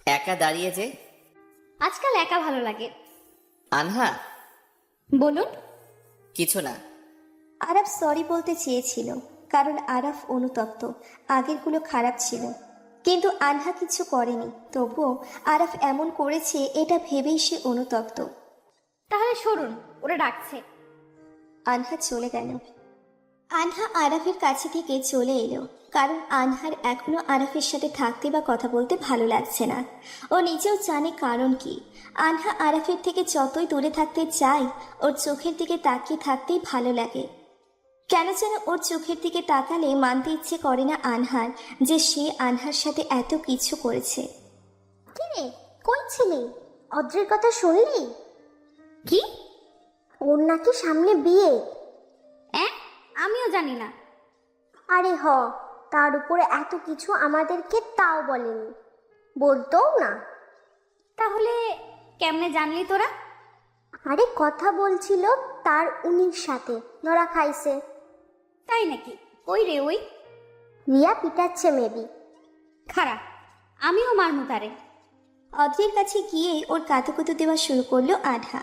একা দাঁড়িয়ে যে। আজকাল একা ভালো লাগে। আনহা, বলুন। কিছু না। আরাফ সরি বলতে চেয়েছিল, কারণ আরাফ অনুতপ্ত, আগেরগুলো খারাপ ছিল। কিন্তু আনহা কিছু করেনি, তবুও আরাফ এমন করেছে এটা ভেবেই সে অনুতপ্ত। তাহলে সরুন, ওরা ডাকছে। আনহা চলে গেল। আনহা আরাফের কাছে থেকে চলে এলো, কারণ আনহার এখনো আরাফের সাথে থাকতে বা কথা বলতে ভালো লাগছে না। ও নিজেও জানে কারণ কি। আনহা আরাফের থেকে যতই দূরে থাকতে চায়, ওর চোখের দিকে তাকিয়ে থাকতেই ভালো লাগে। কেন যেন ওর চোখের দিকে তাকালে মানতে ইচ্ছে করে না আনহার যে সে আনহার সাথে এত কিছু করেছে। কিরে, কই ছিলি? অদ্রির কথা শুনলি? কি? ওর নাকি সামনে বিয়ে। আমিও জানি না। আরে তার উপরে এত কিছু আমাদেরকে তাও বলেনি, বলতোও না। তাহলে কেমনে জানলি তোরা? আরে কথা বলছিল তার উনির সাথে ধরা খাইছে। তাই নাকি? ওই রে ওই। রিয়া পিটাচ্ছে মেবি। খারাপ, আমিও মারমু তারে। অদ্রির কাছে গিয়ে ওর কাতুকুতু দেওয়া শুরু করলো আনহা।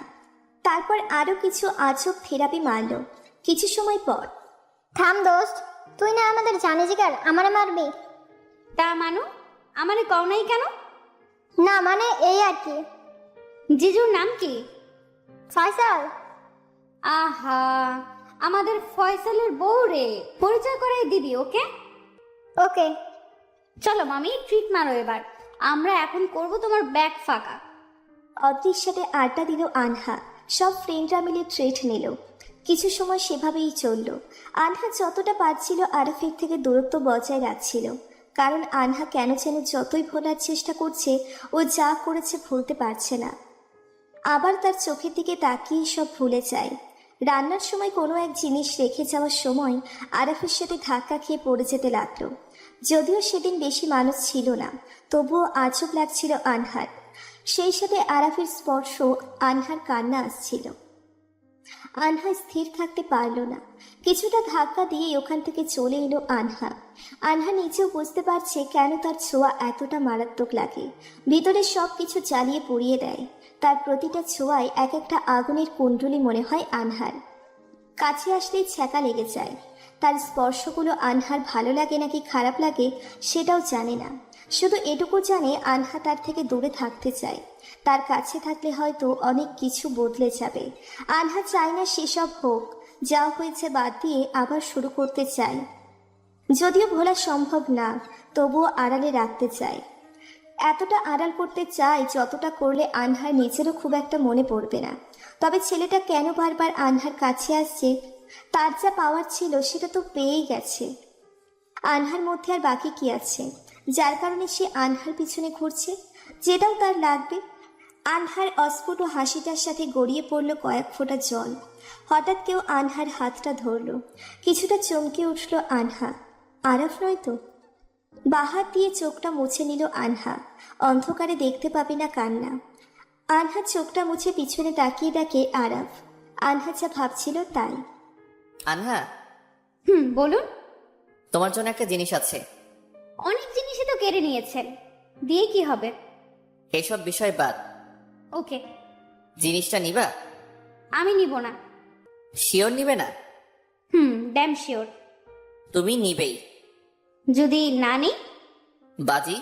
তারপর আরো কিছু আজব থেরাপি মারলো। কিছু সময় পর, থাম দোস্ত, তুই না আমাদের জানে জিগার আমারে মারবি? তা মানু, আমারে কও নাই কেন? না মানে এই আর কি। জিজুর নাম কি? ফয়সাল। আহা, আমাদের ফয়সালের বউ রে, পরিচয় করাই দিবি ওকে? ওকে। চলো মামি, ট্রিট মারো এবার। আমরা এখন করব তোমার ব্যাগ ফাঁকা। অদ্রির সাথে আড্ডা দিল আনহা। সব ফ্রেন্ডরা মিলে ট্রিট নিল। কিছু সময় সেভাবেই চলল। আনহা যতটা পারছিল আরাফের থেকে দূরত্ব বজায় রাখছিল, কারণ আনহা কেন যেন যতই ভোলার চেষ্টা করছে, ও যা করেছে ভুলতে পারছে না। আবার তার চোখের দিকে তাকিয়ে সব ভুলে যায়। রান্নার সময় কোনো এক জিনিস রেখে যাওয়ার সময় আরাফের সাথে ধাক্কা খেয়ে পড়ে যেতে লাগলো। যদিও সেদিন বেশি মানুষ ছিল না, তবুও আজব লাগছিল আনহার। সেই সাথে আরাফের স্পর্শ, আনহার কান্না আসছিল। আনহা স্থির থাকতে পারল না। কিছুটা ধাক্কা দিয়ে ওখান থেকে চলে এলো আনহা। আনহা নিজেও বুঝতে পারছে কেন তার ছোঁয়া এতটা মারাত্মক লাগে। ভিতরে সব কিছু জ্বালিয়ে পুড়িয়ে দেয়। তার প্রতিটা ছোঁয়ায় এক একটা আগুনের কুণ্ডলি মনে হয় আনহার। কাছে আসলেই ছ্যাঁকা লেগে যায়। তার স্পর্শগুলো আনহার ভালো লাগে নাকি খারাপ লাগে সেটাও জানে না। শুধু এটুকু জানে আনহা তার থেকে দূরে থাকতে চায়। তার কাছে থাকলে হয়তো অনেক কিছু বদলে যাবে। আনহা চায় না সেসব হোক। যা হয়েছে বাদ দিয়ে আবার শুরু করতে চায়। যদিও ভোলা সম্ভব না, তবুও আড়ালে রাখতে চায়। এতটা আড়াল করতে চায় যতটা করলে আনহার নিজেরও খুব একটা মনে পড়বে না। তবে ছেলেটা কেন বারবার আনহার কাছে আসছে? তার যা পাওয়ার ছিল সেটা তো পেয়েই গেছে। আনহার মধ্যে আর বাকি কি আছে যার কারণে সে আনহার পিছনে ঘুরছে? যেটাও তার লাগবে। আনহার অস্ফুট হাসিটার সাথে গড়িয়ে পড়ল কয়েক ফোঁটা জল। হঠাৎ কেউ আনহার হাতটা ধরল। কিছুটা চমকে উঠল আনহা। আরাফ নয় তো? বাহাত দিয়ে চোখটা মুছে নিল আনহা। অন্ধকারে দেখতে পাবে না কান্না। আনহা চোখটা মুছে পিছনে তাকিয়ে দেখে আরাফ। আনহা যা ভাবছিল তাই। আনহা, বলুন। তোমার জন্য একটা জিনিস আছে। অনেক জিনিসই তো কেড়ে নিয়েছেন, দিয়ে কি হবে? এসব বিষয় বাদ। ওকে। জিনিসটা নিবা? আমি নিব না। শিওর নিবে না? Damn sure. তুমি নিবেই। যদি না নিই? বাজি।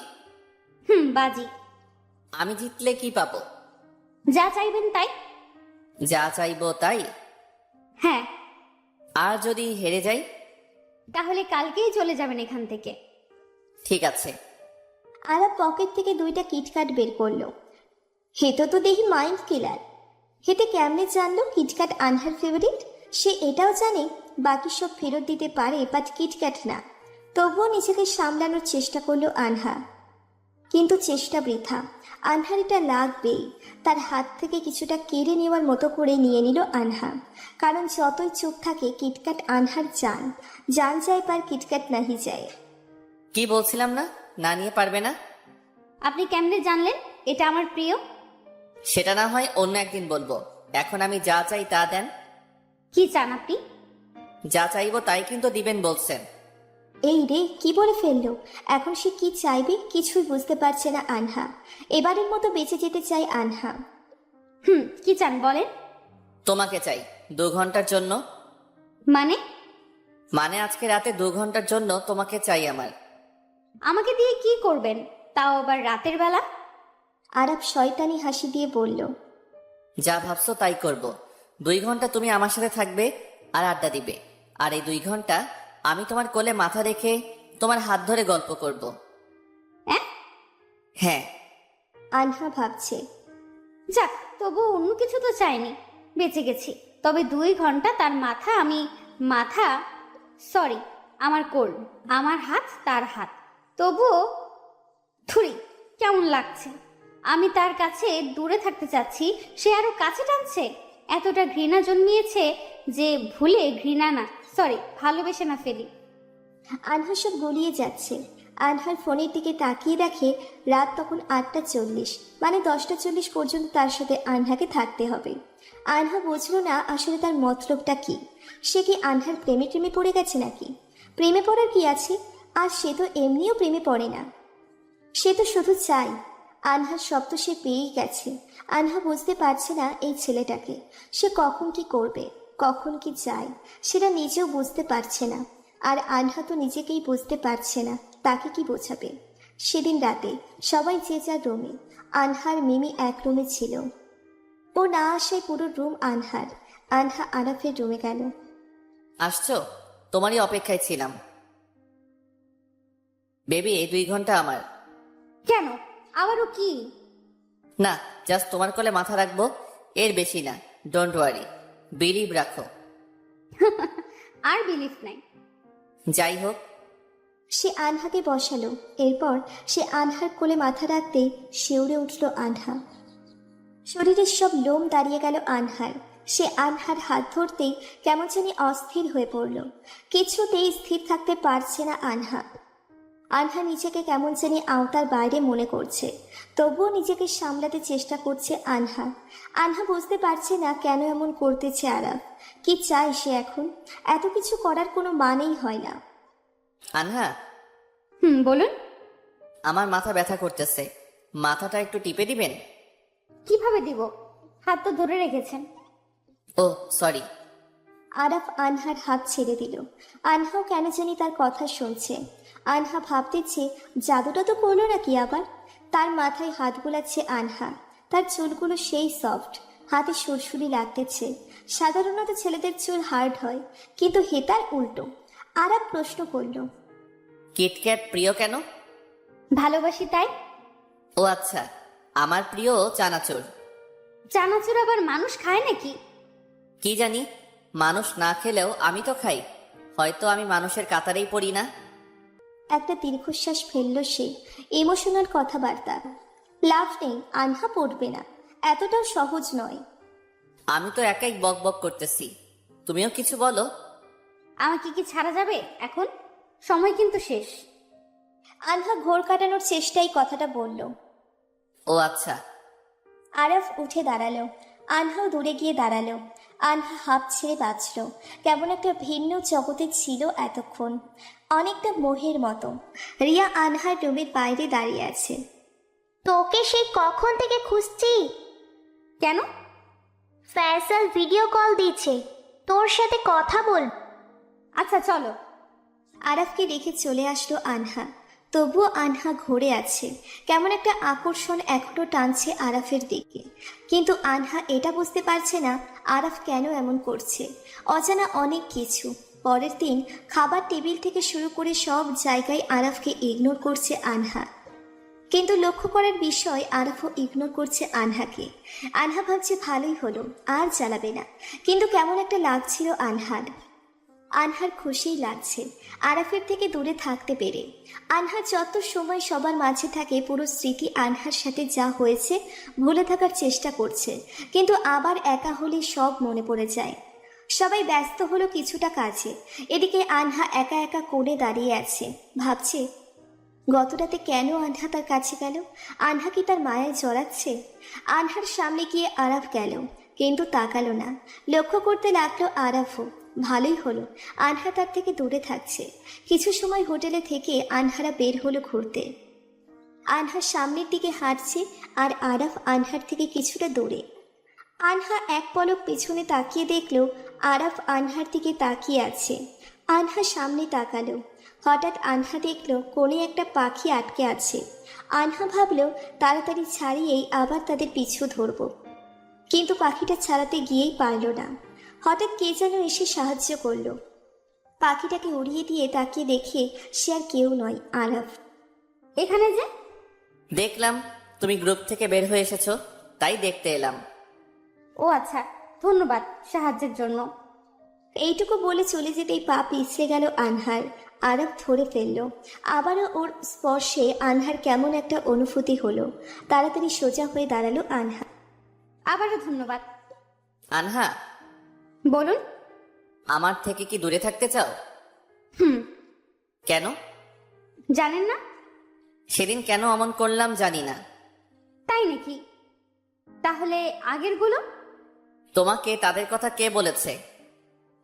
বাজি। আমি জিতলে কি পাবো? যা চাইবেন তাই। যা চাইবো তাই? হ্যাঁ। আর যদি হেরে যাই? তাহলে কালকেই চলে যাবেন এখান থেকে। ঠিক আছে। আরাফ পকেট থেকে 2টা কিটক্যাট বের করলো। হেতো তো দেখি মাইন্ড কিলার। হেতে কেমনে জানলো কিটক্যাট আনহার ফেভারিট? সে এটাও জানে বাকি সব ফেরত দিতে পারে, বাট কিটক্যাট না। তবুও নিজেকে সামলানোর চেষ্টা করলো আনহা, কিন্তু চেষ্টা বৃথা। আনহার এটা লাগবেই। তার হাত থেকে কিছুটা কেড়ে নেওয়ার মতো করে নিয়ে নিল আনহা, কারণ যতই চুপ থাকে কিটক্যাট আনহার জান জান যায়, পার কিটক্যাট নাহি যায়। কি বলছিলাম না, না নিয়ে পারবে না? আপনি কেমনে জানলেন এটা আমার প্রিয়? সেটা না হয় অন্য একদিন বলবো, এখন আমি যা চাই তা দেন। কি চান আপনি? যা চাইবো তাই কিন্তু দিবেন বলছেন। এই রে, কি বলে ফেললো! এখন সে কি চাইবে কিছুই বুঝতে পারছে না আনহা। এবারের মতো বেঁচে যেতে চায় আনহা। কি চান বলেন? তোমাকে চাই 2 ঘন্টার জন্য। মানে? মানে আজকে রাতে 2 ঘন্টার জন্য তোমাকে চাই আমার। আমাকে দিয়ে কি করবেন, তাও আবার রাতের বেলা? আরাফ শয়তানি হাসি দিয়ে বলল, যা ভাবছো তাই করব। 2 ঘন্টা তুমি আমার সাথে থাকবে আর আড্ডা দিবে, আর এই 2 ঘন্টা আমি তোমার কোলে মাথা রেখে তোমার হাত ধরে গল্প করব। হ্যাঁ। আনহা ভাবছে। যাক, তবু অন্য কিছু তো চাইনি, বেঁচে গেছি। তবে 2 ঘন্টা তার মাথা সরি, আমার কোল, আমার হাত তার হাত। তবুও থুরি, কেমন লাগছে। আমি তার কাছে দূরে থাকতে চাচ্ছি, সে আরো কাছে টানছে। এতটা ঘৃণা জন্মিয়েছে যে ভুলে ঘৃণা না, সরি, ভালোবেসে না ফেলি। আনহা সব গলিয়ে যাচ্ছে। আনহার ফোনের দিকে তাকিয়ে দেখে রাত তখন 8:40, মানে 10:40 পর্যন্ত তার সাথে আনহাকে থাকতে হবে। আনহা বুঝলো না আসলে তার মতলবটা কি। সে কি আনহার প্রেমে পড়ে গেছে নাকি? প্রেমে পড়ার কি আছে? আর সে তো এমনিও প্রেমে পড়ে না, সে তো শুধু চাই। আনহার শব্দ সে পেয়েই গেছে। আনহা বুঝতে পারছে না এই ছেলেটাকে সে কখন কি করবে, কখন কি চায়, সেটা নিজেও বুঝতে পারছে না। আর আনহা তো নিজেকেই বুঝতে পারছে না, তাকে কি বোঝাবে। সেদিন রাতে সবাই যে যার রুমে, আনহার মিমি এক রুমে ছিল। ও না আসায় পুরো রুম আনহার। আনহা আরাফের রুমে গেল। আসছো? তোমারই অপেক্ষায় ছিলাম। বেবি, এই 2 ঘন্টা আমার। কেন, আবারও কি? না, জাস্ট তোমার কোলে মাথা রাখবো, এর বেশি না। ডোন্ট ওয়ারি, বিলিভ রাখো। আর বিলিফ নাই। যাই হোক, সে আনহাকে বসালো। এরপর সে আনহার কোলে মাথা রাখতেই শিউরে উঠল আনহা। শরীরের সব লোম দাঁড়িয়ে গেল আনহার। সে আনহার হাত ধরতেই কেমন জানি অস্থির হয়ে পড়ল। কিছুতেই স্থির থাকতে পারছে না আনহা। আনহা নিজেকে কেমন জানি আওতার বাইরে মনে করছে, তবুও নিজেকে সামলাতে চেষ্টা করছে আনহা। আনহা বুঝতে পারছে না কেন এমন করতেছে আরাফ। কি চায় সে এখন? এত কিছু করার কোনো মানেই হয় না। আনহা, বলুন। আমার মাথা ব্যথা করতেছে, মাথাটা একটু টিপে দিবেন? কিভাবে দিব? হাত তো ধরে রেখেছেন। ও সরি। আরাফ আনহার হাত ছেড়ে দিল। আনহাও কেন জানি তার কথা শুনছে। আনহা ভাবতেছে জাদুটা তো করলো নাকি আবার। তার মাথায় হাত বোলাচ্ছে আনহা। তার চুলগুলো সেই সফট, হাতে সুরসুরি লাগতেছে। সাধারণত ছেলেদের চুল হার্ড হয়, কিন্তু হেতার উল্টো। আরাফ প্রশ্ন করল, কিটক্যাট প্রিয় কেন? ভালোবাসি তাই। ও আচ্ছা, আমার প্রিয় চানাচুর। চানাচুর আবার মানুষ খায় নাকি? কি জানি, মানুষ না খেলেও আমি তো খাই। হয়তো আমি মানুষের কাতারেই পড়ি না। একটা দীর্ঘশ্বাস ফেলল সে। ইমোশনাল কথাবার্তা। লাভ নেই, আনহা পড়বে না, এতটাও সহজ নয়। আমি তো একাই বক বক করতেছি, তুমিও কিছু বলো। আমাকে কি ছাড়া যাবে এখন? সময় কিন্তু শেষ। আনহা ঘোর কাটানোর চেষ্টায় কথাটা বলল। ও আচ্ছা। আরাফ উঠে দাঁড়ালো। আনহাও দূরে গিয়ে দাঁড়ালো। আনহা হাঁপ ছেড়ে বাঁচল। কেমন একটা ভিন্ন জগতে ছিল এতক্ষণ, অনেকটা মোহের মতো। রিয়া আনহার রুমের বাইরে দাঁড়িয়ে আছে। তোকে সেই কখন থেকে খুঁজছি। কেন? ফয়সাল ভিডিও কল দিচ্ছে, তোর সাথে কথা বল। আচ্ছা চলো। আরাফকে রেখে চলে আসলো আনহা। তবুও আনহা ঘুরে আছে। কেমন একটা আকর্ষণ এখনো টানছে আরাফের দিকে। কিন্তু আনহা এটা বুঝতে পারছে না আরাফ কেন এমন করছে। অজানা অনেক কিছু। পরের দিন খাবার টেবিল থেকে শুরু করে সব জায়গায় আরাফকে ইগনোর করছে আনহা। কিন্তু লক্ষ্য করার বিষয় আরাফও ইগনোর করছে আনহাকে। আনহা ভাবছে ভালোই হলো, আর জ্বালাবে না। কিন্তু কেমন একটা লাগছিল আনহার খুশিই লাগছে আরাফের থেকে দূরে থাকতে পেরে। আনহা যত সময় সবার মাঝে থাকে পুরো স্মৃতি আনহার সাথে যা হয়েছে ভুলে থাকার চেষ্টা করছে, কিন্তু আবার একা হলে সব মনে পড়ে যায়। সবাই ব্যস্ত হলো কিছুটা কাজে, এদিকে আনহা একা একা কোণে দাঁড়িয়ে আছে, ভাবছে গত রাতে কেন আনহা তার কাছে গেল। আনহা কি তার মায়ায় জড়াচ্ছে? আনহার সামনে গিয়ে আরাফ গেল, কিন্তু তাকালো না। লক্ষ্য করতে লাগলো আরাফও। ভালোই হলো, আনহা তার থেকে দূরে থাকছে। কিছু সময় হোটেলে থেকে আনহারা বের হলো ঘুরতে। আনহা সামনের দিকে হাঁটছে আর আরাফ আনহার থেকে কিছুটা দূরে। আনহা এক পলক পেছনে তাকিয়ে দেখলো আরাফ আনহার দিকে তাকিয়ে আছে। আনহা সামনে তাকালো, হঠাৎ আনহা দেখলো কোণে একটা পাখি আটকে আছে। আনহা ভাবলো তাড়াতাড়ি ছাড়িয়েই আবার তাদের পিছু ধরবো, কিন্তু পাখিটা ছাড়াতে গিয়েই পারল না। হঠাৎ কে যেন এসে সাহায্য করলো। পাখিটাকে উড়িয়ে দিয়ে তাকিয়ে দেখে সে আর কেউ নয়, আরাফ। এখানে যে? দেখলাম তুমি গ্রুপ থেকে বের হয়ে এসেছো, তাই দেখতে এলাম। ও আচ্ছা, ধন্যবাদ সাহায্যের জন্য। এইটুকু বলে চলে যেতেই পা পিছলে গেল আনহার। আরাফ ধরে ফেলল। আবারও ওর স্পর্শে আনহার কেমন একটা অনুভূতি হলো। তাড়াতাড়ি সোজা হয়ে দাঁড়ালো আনহা। আবারও ধন্যবাদ। আনহা, বলুন। আমার থেকে কি দূরে থাকতে চাও? হুম। কেন? জানেন না? সেদিন কেন অমন করলাম জানি না। তাই নাকি? তাহলে আগেরগুলো? তোমাকে তাদের কথা কে বলেছে?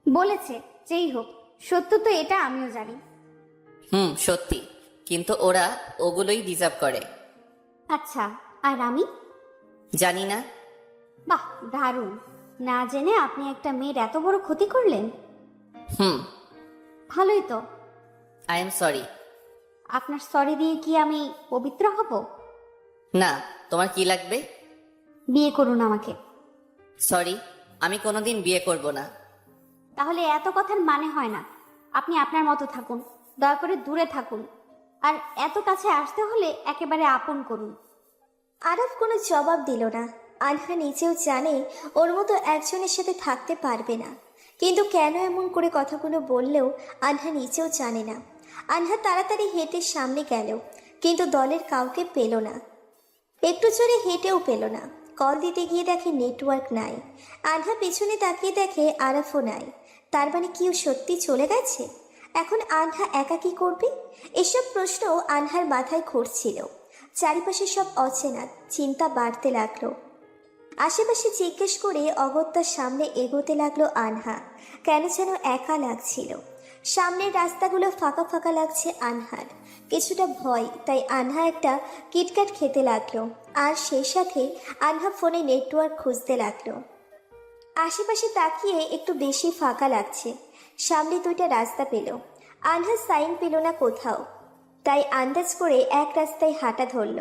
বলেছে, যেই হোক, সত্য তো এটা আমিও জানি। সত্যি, কিন্তু ওরা ওগুলোই ডিজার্ভ করে। আচ্ছা, আর আমি? জানি না। বাহ, দারুণ। না জেনে আপনি একটা মেয়ের এত বড় ক্ষতি করলেন। ভালোই তো। I am sorry. আপনার সরি দিয়ে কি আমি পবিত্র হব? না, তোমার কি লাগবে? বিয়ে করুন আমাকে। সরি, আমি কোনোদিন বিয়ে করব না। তাহলে এত কথার মানে হয় না। আপনি আপনার মতো থাকুন, দয়া করে দূরে থাকুন, আর এত কাছে আসতে হলে একেবারে আপন করুন। আরাফ কোনো জবাব দিল না। আনহা নিজেও জানে ওর মতো একজনের সাথে থাকতে পারবে না, কিন্তু কেন এমন করে কথাগুলো বললেও আনহা নিজেও জানে না। আনহা তাড়াতাড়ি হেঁটে সামনে গেল, কিন্তু দলের কাউকে পেল না। একটু জোরে হেঁটেও পেল না। কল দিতে গিয়ে দেখে নেটওয়ার্ক নাই। আনহা পেছনে তাকিয়ে দেখে আরাফও নাই। তার মানে কি ও সত্যি চলে গেছে? এখন আনহা একা কি করবে? এসব প্রশ্ন আনহার মাথায় ঘুরছিল। চারিপাশে সব অচেনা, চিন্তা বাড়তে লাগলো। আশেপাশে জিজ্ঞেস করে অগত্যার সামনে এগোতে লাগলো আনহা। কেন যেন একা লাগছিল। সামনের রাস্তাগুলো ফাঁকা ফাঁকা লাগছে আনহার। কিছুটা ভয়, তাই আনহা একটা কিটক্যাট খেতে লাগলো। আর সেই সাথে আনহা ফোনে নেটওয়ার্ক খুঁজতে লাগলো। আশেপাশে তাকিয়ে একটু বেশি ফাঁকা লাগছে। সামনে দুইটা রাস্তা পেল। আনহা সাইন পেল না কোথাও, তাই আন্দাজ করে এক রাস্তায় হাঁটা ধরল।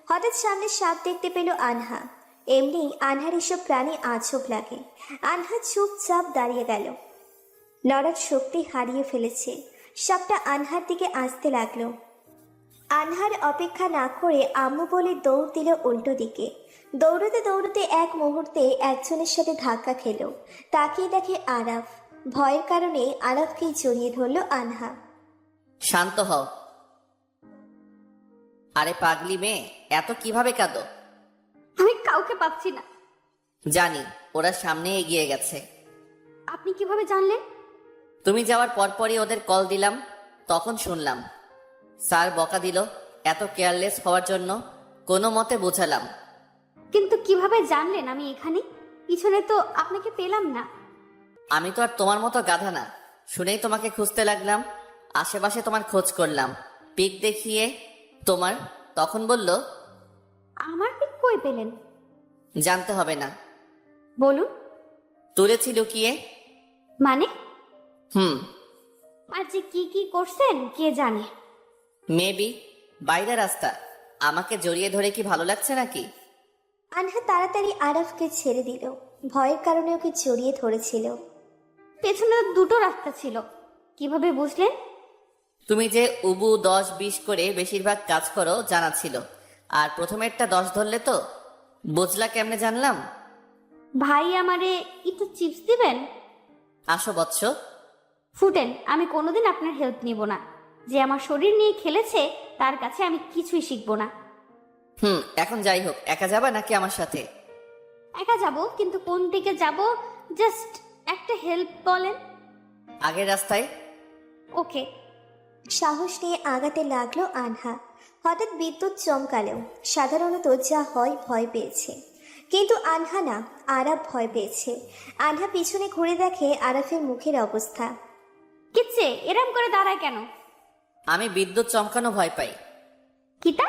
হঠাৎ সামনে সাপ দেখতে পেল আনহা। এমনি আনহার এসব প্রাণী আজব লাগে। আনহা চুপচাপ দাঁড়িয়ে গেল। লড়ার শক্তি হারিয়ে ফেলেছে। সাপটা আনহার দিকে আসতে লাগলো। আনহার অপেক্ষা না করে আম্মু বলে দৌড় দিল উল্টো দিকে। দৌড়তে দৌড়তে এক মুহূর্তে একজনের সাথে ধাক্কা খেল। তাকিয়ে দেখে আরাফ। ভয়ের কারণে আরাফকেই জড়িয়ে ধরল আনহা। শান্ত হও। আরে পাগলি মেয়ে, এত কিভাবে কাঁদো? আমি কাউকে পাচ্ছি না। জানি, ওরা সামনে এগিয়ে গেছে। আপনি কিভাবে জানলেন? তুমি যাওয়ার পরপরই ওদের কল দিলাম, তখন শুনলাম। স্যার বকা দিল এত কেয়ারলেস হওয়ার জন্য। কোনো মতে বোঝালাম। কিন্তু কিভাবে জানলেন আমি এখানে? পিছনে তো আপনাকে পেলাম না। আমি তো আর তোমার মতো গাধা না, শুনেই তোমাকে খুঁজতে লাগলাম। আশেপাশে তোমার খোঁজ করলাম, পিক দেখিয়ে তোমার, তখন বলল। আমার পিক কই পেলেন? জানতে হবে না। বলুন। তুলেছি লুকিয়ে। মানে? হুম। আর যে কি কি করছেন কে জানে। মেবি বাইরে রাস্তা। আমাকে জড়িয়ে ধরে কি ভালো লাগছে নাকি? আনহা তাড়াতাড়ি আরাফকে ছেড়ে দিল। ভয়ের কারণে ওকে জড়িয়ে ধরেছিল। পেছনে দুটো রাস্তা ছিল, কিভাবে বুঝলেন? তুমি যে উবু 10-20 করে বেশিরভাগ কাজ করো জানা ছিল, আর প্রথমেরটা 10 ধরলে তো? বুঝলা কেমনে জানলাম? ভাই আমারে একটু চিপস দিবেন? আসো বৎস। ফুটেন, আমি কোনোদিন আপনার হেল্প নিব না। যে আমার শরীর নিয়ে খেলেছে তার কাছে আমি কিছুই শিখবো না। এখন যাই হোক, একা যাবা নাকি আমার সাথে? একা যাব, কিন্তু কোন দিকে যাব জাস্ট একটা হেল্প বলেন। আগের রাস্তায়। ওকে। সাহস নিয়ে আগাতে লাগলো আনহা। হঠাৎ বিদ্যুৎ চমকালো। সাধারণত যা হয় ভয় পেয়েছে, কিন্তু আনহা না, আরাফ ভয় পেয়েছে। আনহা পিছনে ঘুরে দেখে আরাফের মুখের অবস্থা। কিচ্ছে এরম করে দাঁড়ায় কেন? আমি বিদ্যুৎ চমকানো ভয় পাই। কিতা?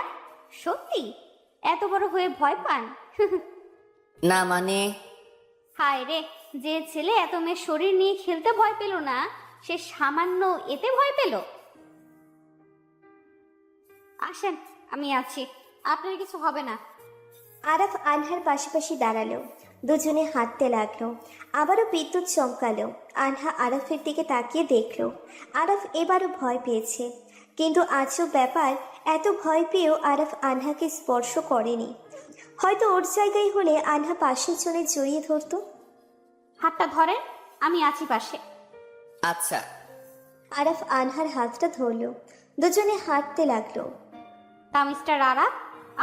সত্যি এত বড় হয়ে ভয় পান? না মানে, হায় রে, যে ছেলে এত মেয়ের শরীর নিয়ে খেলতে ভয় পেল না, সে সামান্য এতে ভয় পেল। আসেন, আমি আছি, আপনার কিছু হবে না। আরাফ আনহার পাশাপাশি দাঁড়ালো। দুজনে হাঁটতে লাগলো। আবারও বিদ্যুৎ চমকালো। আনহা আরাফের দিকে তাকিয়ে দেখলো আরাফ এবারও ভয় পেয়েছে। কিন্তু আজও ব্যাপার, এত ভয় পেয়েও আরাফ আনহাকে স্পর্শ করেনি। হয়তো ওর জায়গায় হলে আনহা পাশের জনে জড়িয়ে ধরতো। হাতটা ধরেন, আমি আছি পাশে। আচ্ছা। আরাফ আনহার হাতটা ধরলো। দুজনে হাঁটতে লাগলো। তা মিস্টার আরাফ,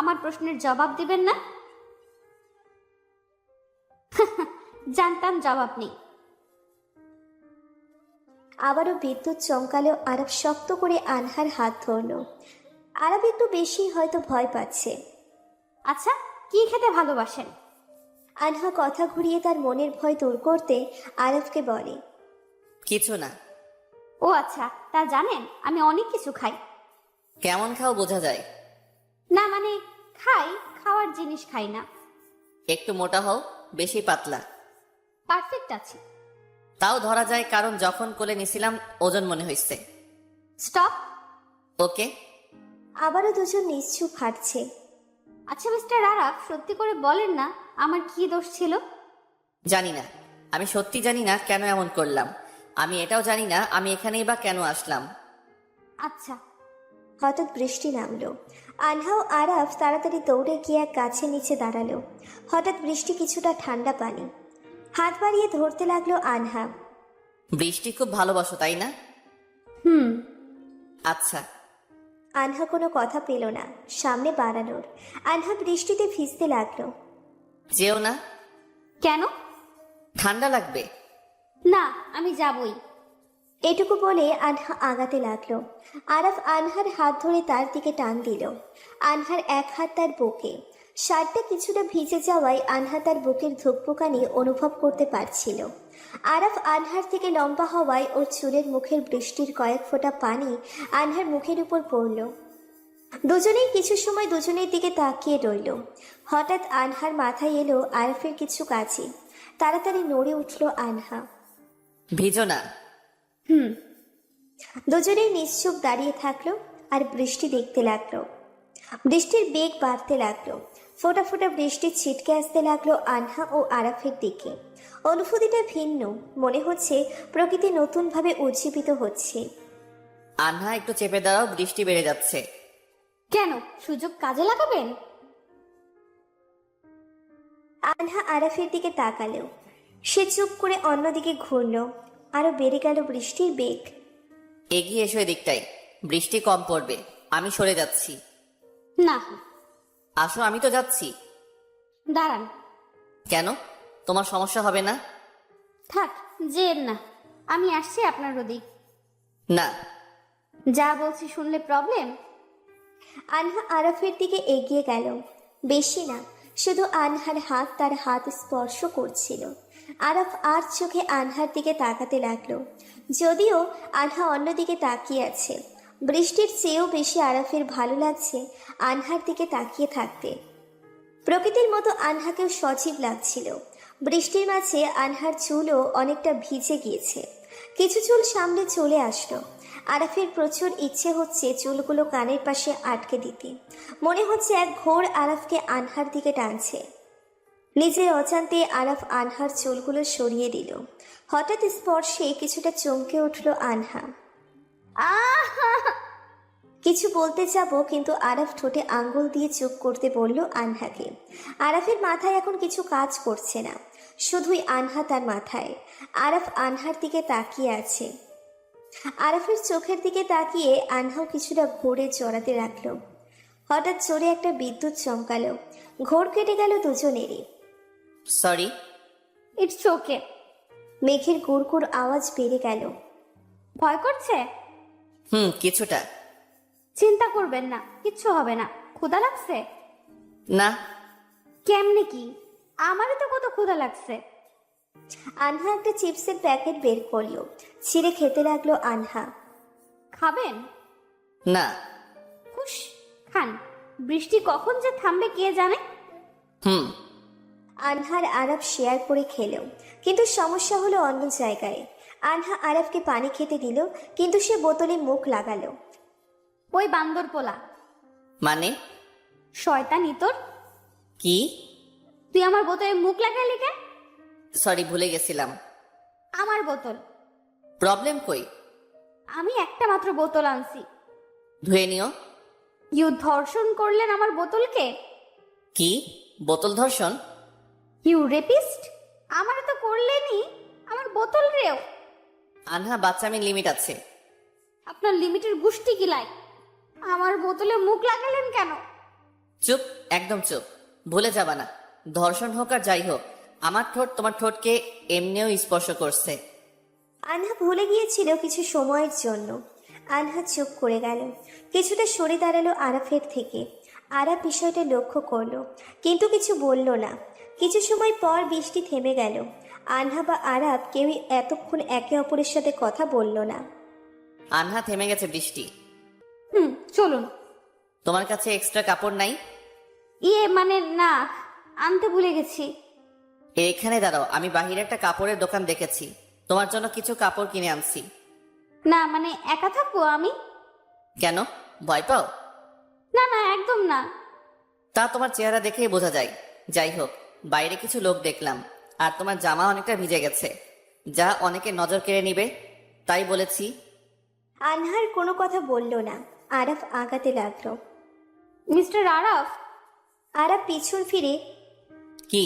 আমার প্রশ্নের জবাব দিবেন না? জানতাম জবাব নেই। আবারও বিদ্যুৎ চমকালো। আরাফ শক্ত করে আনহার হাত ধরলো। আরাফ একটু বেশি হয়তো ভয় পাচ্ছে। আচ্ছা, কি খেতে ভালোবাসেন? আনহা কথা ঘুরিয়ে তার মনের ভয় দূর করতে আরাফকে বলে, কিছু না। ও আচ্ছা, তা জানেন আমি অনেক কিছু খাই। কেমন খাও বোঝা যায়। না মানে খাই, খাওয়ার জিনিস খাই না। একটু মোটা হও, বেশি পাতলা। পারফেক্ট আছি। তাও ধরা যায়, কারণ যখন কোলে নিছিলাম ওজন মনে হইছে। স্টপ। ওকে। আবারও দুজন নিশ্চুপ হাঁটছে। আচ্ছা মিস্টার আরাফ, সত্যি করে বলেন না আমার কি দোষ ছিল? জানি না, আমি সত্যি জানি না কেন এমন করলাম। আমি এটাও জানি না আমি এখানেই বা কেন আসলাম। আচ্ছা। হঠাৎ বৃষ্টি নামলো। আনহা ও আরাফ তাড়াতাড়ি দৌড়ে গিয়ে এক গাছের নিচে দাঁড়ালো। হঠাৎ বৃষ্টি কিছুটা ঠান্ডা পানি। হাত বাড়িয়ে ধরতে লাগলো আনহা। বৃষ্টি খুব ভালোবাসো তাই না? আচ্ছা। আনহা কোনো কথা পেল না সামনে বাড়ানোর। আনহা বৃষ্টিতে ভিজতে লাগলো। যেও না। কেন? ঠান্ডা লাগবে। না, আমি যাবই। এটুকু বলে আনহা আগাতে লাগলো। আরাফ আনহার হাত ধরে তার দিকে টান দিল। আনহার এক হাত তার বুকে। শার্টটা কিছুটা ভিজে যাওয়ায় আনহা তার বুকের ধুকপুকানি অনুভব করতে পারছিল। আরাফ আনহার থেকে লম্বা হওয়ায় ওর চুলের মুখের বৃষ্টির কয়েক ফোঁটা পানি আনহার মুখের উপর পড়ল। দুজনেই কিছু সময় দুজনের দিকে তাকিয়ে রইল। হঠাৎ আনহার মাথায় এলো আরাফের কিছু কাজে। তাড়াতাড়ি নড়ে উঠল আনহা। ভিজো না। দুজনেই নিশ্চুপ দাঁড়িয়ে থাকলো আর বৃষ্টি দেখতে লাগলো। বৃষ্টির বেগ বাড়তে লাগলো। ফোঁটা ফোঁটা বৃষ্টি ছিটকে আসতে লাগলো আনহা ও আরাফের দিকে। অনুভূতিটা ভিন্ন, মনে হচ্ছে প্রকৃতি নতুনভাবে উজ্জীবিত হচ্ছে। আনহা একটু চেপে দাঁড়াও, বৃষ্টি বেড়ে যাচ্ছে। কেন, সুযোগ কাজে লাগাবেন? আনহা আরাফের দিকে তাকালো। সে চুপ করে অন্যদিকে ঘুরল। আরো বেড়ে গেল বৃষ্টির বেগ। এগিয়ে এসো এদিকটাই, বৃষ্টি কম পড়বে। আমি সরে যাচ্ছি। না। আসো, আমি তো যাচ্ছি। দাঁড়ান। কেন? তোমার সমস্যা হবে না? থাক, যেন না, আমি আসছি আপনার ওদিক। না। যা বলছি শুনলে প্রবলেম? আনহা আরাফের দিকে এগিয়ে গেল। বেশি না, শুধু আনহার হাত তার হাত স্পর্শ করছিল। আরাফ আর চোখে আনহার দিকে তাকাতে লাগলো। যদিও আনহা অন্যদিকে তাকিয়ে আছে, বৃষ্টির চেয়েও বেশি আরাফের ভালো লাগছে আনহার দিকে তাকিয়ে থাকতে। প্রকৃতির মতো আনহাকেও সজীব লাগছিল। বৃষ্টির মাঝে আনহার চুলও অনেকটা ভিজে গিয়েছে। কিছু চুল সামনে চলে আসলো। আরাফের প্রচুর ইচ্ছে হচ্ছে চুলগুলো কানের পাশে আটকে দিতে। মনে হচ্ছে এক ঘোর আরাফকে আনহার দিকে টানছে। নিজের অজান্তে আরাফ আনহার চুলগুলো সরিয়ে দিল। হঠাৎ স্পর্শে কিছুটা চমকে উঠল আনহা। কিছু বলতে যাব কিন্তু আরাফ ঠোঁটে আঙ্গুল দিয়ে চুপ করতে বলল আনহাকে। আরাফের মাথায় এখন কিছু কাজ করছে না, শুধুই আনহা তার মাথায়। আরাফ আনহার দিকে তাকিয়ে আছে। আরাফের চোখের দিকে তাকিয়ে আনহাও কিছুটা ঘোরে জড়াতে রাখলো। হঠাৎ জোরে একটা বিদ্যুৎ চমকালো, ঘোর কেটে গেল দুজনেরই। সরি। It's okay. মেঘের গুড়গুড় আওয়াজ বেড়ে গেল। ভয় করছে? কিছুটা। চিন্তা করবেন না, কিচ্ছু হবে না। ক্ষুধা লাগছে? না। কেমনে কি? আমারও তো কত ক্ষুধা লাগছে। আনহা একটা চিপসের প্যাকেট বের করলো, ছিঁড়ে খেতে লাগলো আনহা। খাবেন? না। হুশ, খান। বৃষ্টি কখন যে থামবে কে জানে। আনহার আরাফ শেয়ার করে খেলো, কিন্তু সমস্যা হলো অন্য জায়গায়। আনহা আরাফকে পানি খেতে দিল, কিন্তু সে বোতলে মুখ লাগালো। ওই বান্দর পোলা। মানে? শয়তানি তোর। কি? তুই আমার বোতলে মুখ লাগালি কেন? সরি, ভুলে গেছিলাম। আমার বোতল। প্রবলেম কই? আমি একটা মাত্র বোতল আনছি। ধুয়ে নিও। ইউ ধর্ষণ করলেন আমার বোতলকে। কি? বোতল ধর্ষণ? You rapist. আমারে তো করলেনই, আমার বোতল রেও। আনহা, বাচ্চামি লিমিট আছে। আপনার লিমিটের গুষ্টি গিলাই। আমার বোতলে মুখ লাগালেন কেন? চুপ, একদম চুপ। ভুলে যাবা না, ধর্ষণ হোক আর যাই হোক, আমার ঠোঁট তোমার ঠোঁটকে এমনিও স্পর্শ করছে। আনহা ভুলে গিয়েছিল কিছু সময়ের জন্য। আনহা চুপ করে গেল, কিছুটা সরে দাঁড়ালো আরাফের থেকে। আরাফ বিষয়টা লক্ষ্য করলো, কিন্তু কিছু বলল না। কিছু সময় পর বৃষ্টি থেমে গেল। আনহা বা আরাফ কেউই এতক্ষণ একে অপরের সাথে কথা বলল না। আনহা, থেমে গেছে বৃষ্টি। চলুন। তোমার কাছে এক্সট্রা কাপড় নাই? মানে না, আনতে ভুলে গেছি। এইখানে দাঁড়াও, আমি বাহিরে একটা কাপড়ের দোকান দেখেছি, তোমার জন্য কিছু কাপড় কিনে আনছি। না মানে একা থাকবো আমি। কেন, ভয় পাও? না না, একদম না। তা তোমার চেহারা দেখেই বোঝা যায়। যাই হোক, বাইরে কিছু লোক দেখলাম, আর তোমার জামা অনেকটা ভিজে গেছে, যা অনেকে নজর কেড়ে নিবে, তাই বলেছি। আনহার কোনো কথা বলল না। আরাফ আগাতে লাগলো। মিস্টার আরাফ। আরাফ পিছন ফিরে। কি?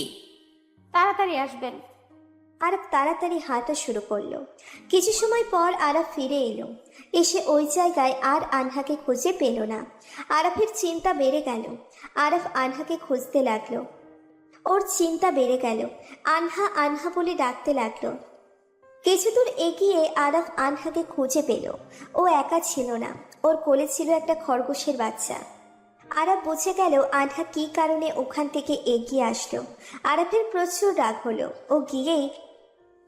তাড়াতাড়ি আসবেন। আরাফ তাড়াতাড়ি হাঁটা শুরু করলো। কিছু সময় পর আরাফ ফিরে এলো। এসে ওই জায়গায় আর আনহাকে খুঁজে পেল না। আরাফের চিন্তা বেড়ে গেল। আরাফ আনহাকে খুঁজতে লাগলো। ওর চিন্তা বেড়ে গেল। আনহা আনহা বলে ডাকতে লাগলো। কিছু দূর এগিয়ে আরাফ আনহাকে খুঁজে পেল। ও একা ছিল না, ওর কোলে ছিল একটা খরগোশের বাচ্চা। আরাফ বুঝে গেল আনহা কি কারণে ওখান থেকে এগিয়ে আসলো। আরাফের প্রচুর রাগ হলো। ও গিয়েই,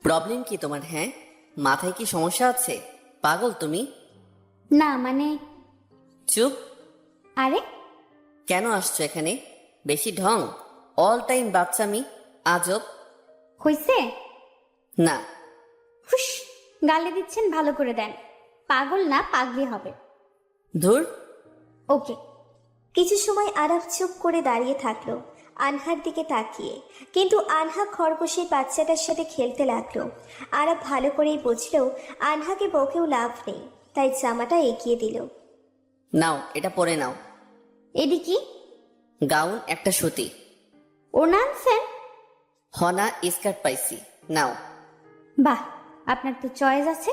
প্রবলেম কি তোমার? হ্যাঁ, মাথায় কি সমস্যা আছে? পাগল তুমি? না মানে। চুপ। আরে কেন আসছো এখানে? বেশি ঢং, অল টাইম বাচ্চামি, আজব। হইছে? না। হুশ, গালে দিচ্ছেন, ভালো করে দেন। পাগল না, পাগলি হবে। ধুর। ওকে। কিছু সময় আরাফ চুপ করে দাঁড়িয়ে থাকলো আনহার দিকে তাকিয়ে, কিন্তু আনহা খরগোশের বাচ্চাটার সাথে খেলতে লাগলো। আরাফ ভালো করেই বুঝলো আনহাকে বকেও লাভ নেই, তাই জামাটা এগিয়ে দিল। নাও, এটা পরে নাও। এডি কি? গাউন, একটা সুতি। ওড়না আনছেন? হনা স্কার্ট পাইছি, নাও। বাহ, আপনার তো চয়েস আছে।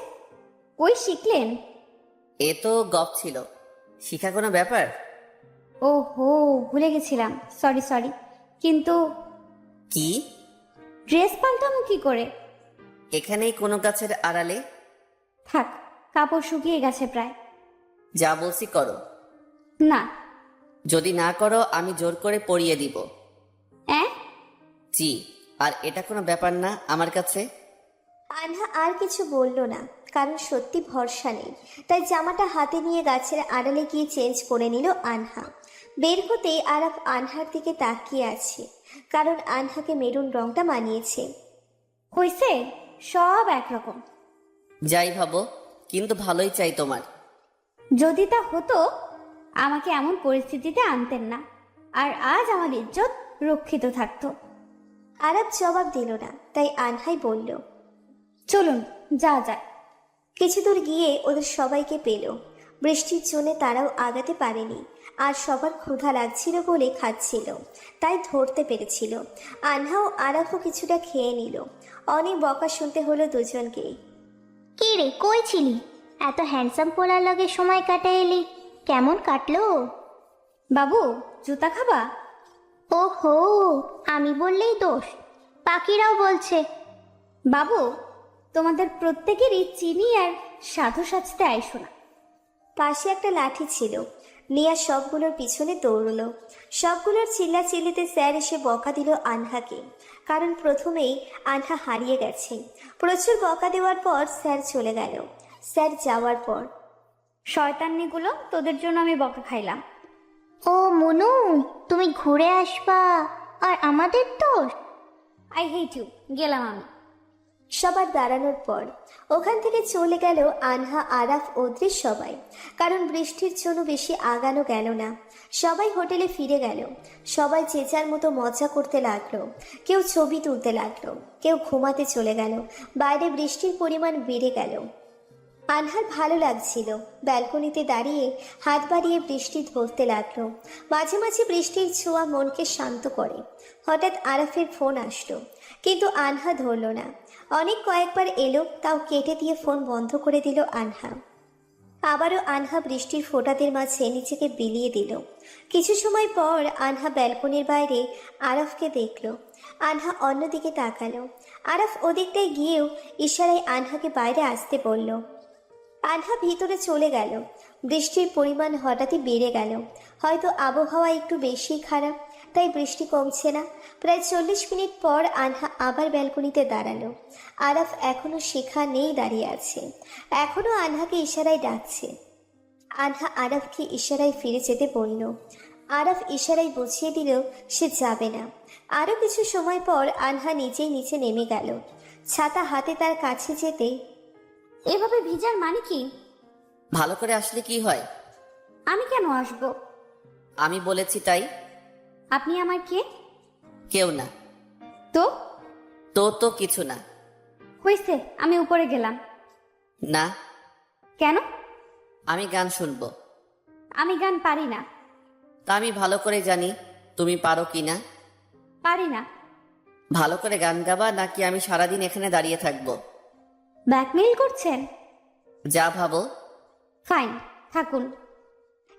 কই শিখলেন? এ তো গপ ছিল, শিখা কোনো ব্যাপার? ওহো, ভুলে গেছিলাম। Sorry sorry. কিন্তু কি? ড্রেস পাল্টামো কি করে? এখানেই কোনো গাছের আড়ালে। থাক, কাপড় শুকিয়ে গেছে প্রায়। যা বলছি করো। না। যদি না করো আমি জোর করে পরিয়ে দিব। জি, আর এটা কোনো ব্যাপার না আমার কাছে। আনহা আর কিছু বলল না, কারণ সত্যি ভরসা নেই। তাই জামাটা হাতে নিয়ে গাছের আড়ালে গিয়ে চেঞ্জ করে নিল আনহা। বের হতেই আরাফ আনহার দিকে তাকিয়ে আছে, কারণ আনহাকে মেরুন রংটা মানিয়েছে। হইছে, সব একরকম। যাই ভাবো, কিন্তু ভালোই চাই তোমার। যদি তা হতো আমাকে এমন পরিস্থিতিতে আনতেন না, আর আজ আমার ইজ্জত রক্ষিত থাকতো। আরাফ জবাব দিল না, তাই আনহাই বলল, চলুন যা যায়। কিছু দূর গিয়ে ওদের সবাইকে পেল। বৃষ্টির জন্য তারাও আগাতে পারেনি। আর সবার ক্ষুধা লাগছিল বলে খাচ্ছিল, তাই ধরতে পেরেছিল। আনহা ও আরাফও কিছুটা খেয়ে নিল। অনেক বকা শুনতে হলো দুজনকেই। কি রে, কই ছিলি? এত হ্যান্ডসাম পোলার লগে সময় কাটাই এলি, কেমন কাটলো? বাবু, জুতা খাবা? ওহো, আমি বললেই দোষ, পাখিরাও বলছে। বাবু, তোমাদের প্রত্যেকেরই চিনি আর সাধু সাজতে আইসো না। পাশে একটা লাঠি ছিল, নিয়া সবগুলোর পিছনে দৌড়লো। সবগুলোর চিল্লাচিল্লিতে স্যার এসে বকা দিল আনহাকে, কারণ প্রথমেই আনহা হারিয়ে গেছে। প্রচুর বকা দেওয়ার পর স্যার চলে গেল। স্যার যাওয়ার পর, শয়তান্নিগুলো, তোদের জন্য আমি বকা খাইলাম। ও মনু, তুমি ঘুরে আসবা আর আমাদের দোষ? আই হেট ইউ, গেলাম আমি। সবার দাঁড়ানোর পর ওখান থেকে চলে গেল আনহা, আরাফ, অদ্রিস সবাই। কারণ বৃষ্টির জন্য বেশি আগানো গেল না। সবাই হোটেলে ফিরে গেল। সবাই যে যার মতো মজা করতে লাগলো। কেউ ছবি তুলতে লাগলো, কেউ ঘুমাতে চলে গেল। বাইরে বৃষ্টির পরিমাণ বেড়ে গেল। আনহার ভালো লাগছিল। ব্যালকনিতে দাঁড়িয়ে হাত বাড়িয়ে বৃষ্টি ধরতে লাগলো। মাঝে মাঝে বৃষ্টির ছোঁয়া মনকে শান্ত করে। হঠাৎ আরাফের ফোন আসলো, কিন্তু আনহা ধরল না। অনেক কয়েকবার এলো, তাও কেটে দিয়ে ফোন বন্ধ করে দিল আনহা। আবারও আনহা বৃষ্টির ফোঁটাদের মাঝে নিজেকে বিলিয়ে দিল। কিছু সময় পর আনহা ব্যালকনির বাইরে আরাফকে দেখল। আনহা অন্যদিকে তাকালো। আরাফ ওদিকটায় গিয়েও ইশারায় আনহাকে বাইরে আসতে বলল। আনহা ভিতরে চলে গেল। বৃষ্টির পরিমাণ হঠাৎই বেড়ে গেল। হয়তো আবহাওয়া একটু বেশি খারাপ, তাই বৃষ্টি কমছে না। প্রায় 40 মিনিট পর আনহা আবার ব্যালকনিতে দাঁড়ালো। আরাফ এখনো সেখানেই দাঁড়িয়ে আছে, এখনো আনহাকে ইশারায় ডাকছে। আনহা আরাফকে ইশারায় ফিরে যেতে বলল। আরাফ ইশারায় বুঝিয়ে দিল সে যাবে না। আরও কিছু সময় পর আনহা নিজেই নিচে নেমে গেল। ছাতা হাতে তার কাছে যেতে, এভাবে ভিজার মানে কি? ভালো করে আসলে কি হয়? আমি কেন আসবো? আমি বলেছি তাই। আপনি আমার কে? কেউ না। তো তো কিছু না। হয়েছে, আমি উপরে গেলাম। না। কেন? আমি গান শুনবো। আমি গান পারি না। তা আমি ভালো করে জানি তুমি পারো কি না। পারি না। ভালো করে গান গাবা নাকি আমি সারাদিন এখানে দাঁড়িয়ে থাকবো? ব্ল্যাকমেইল করছেন? যা ভাবো। ফাইন, থাকুন।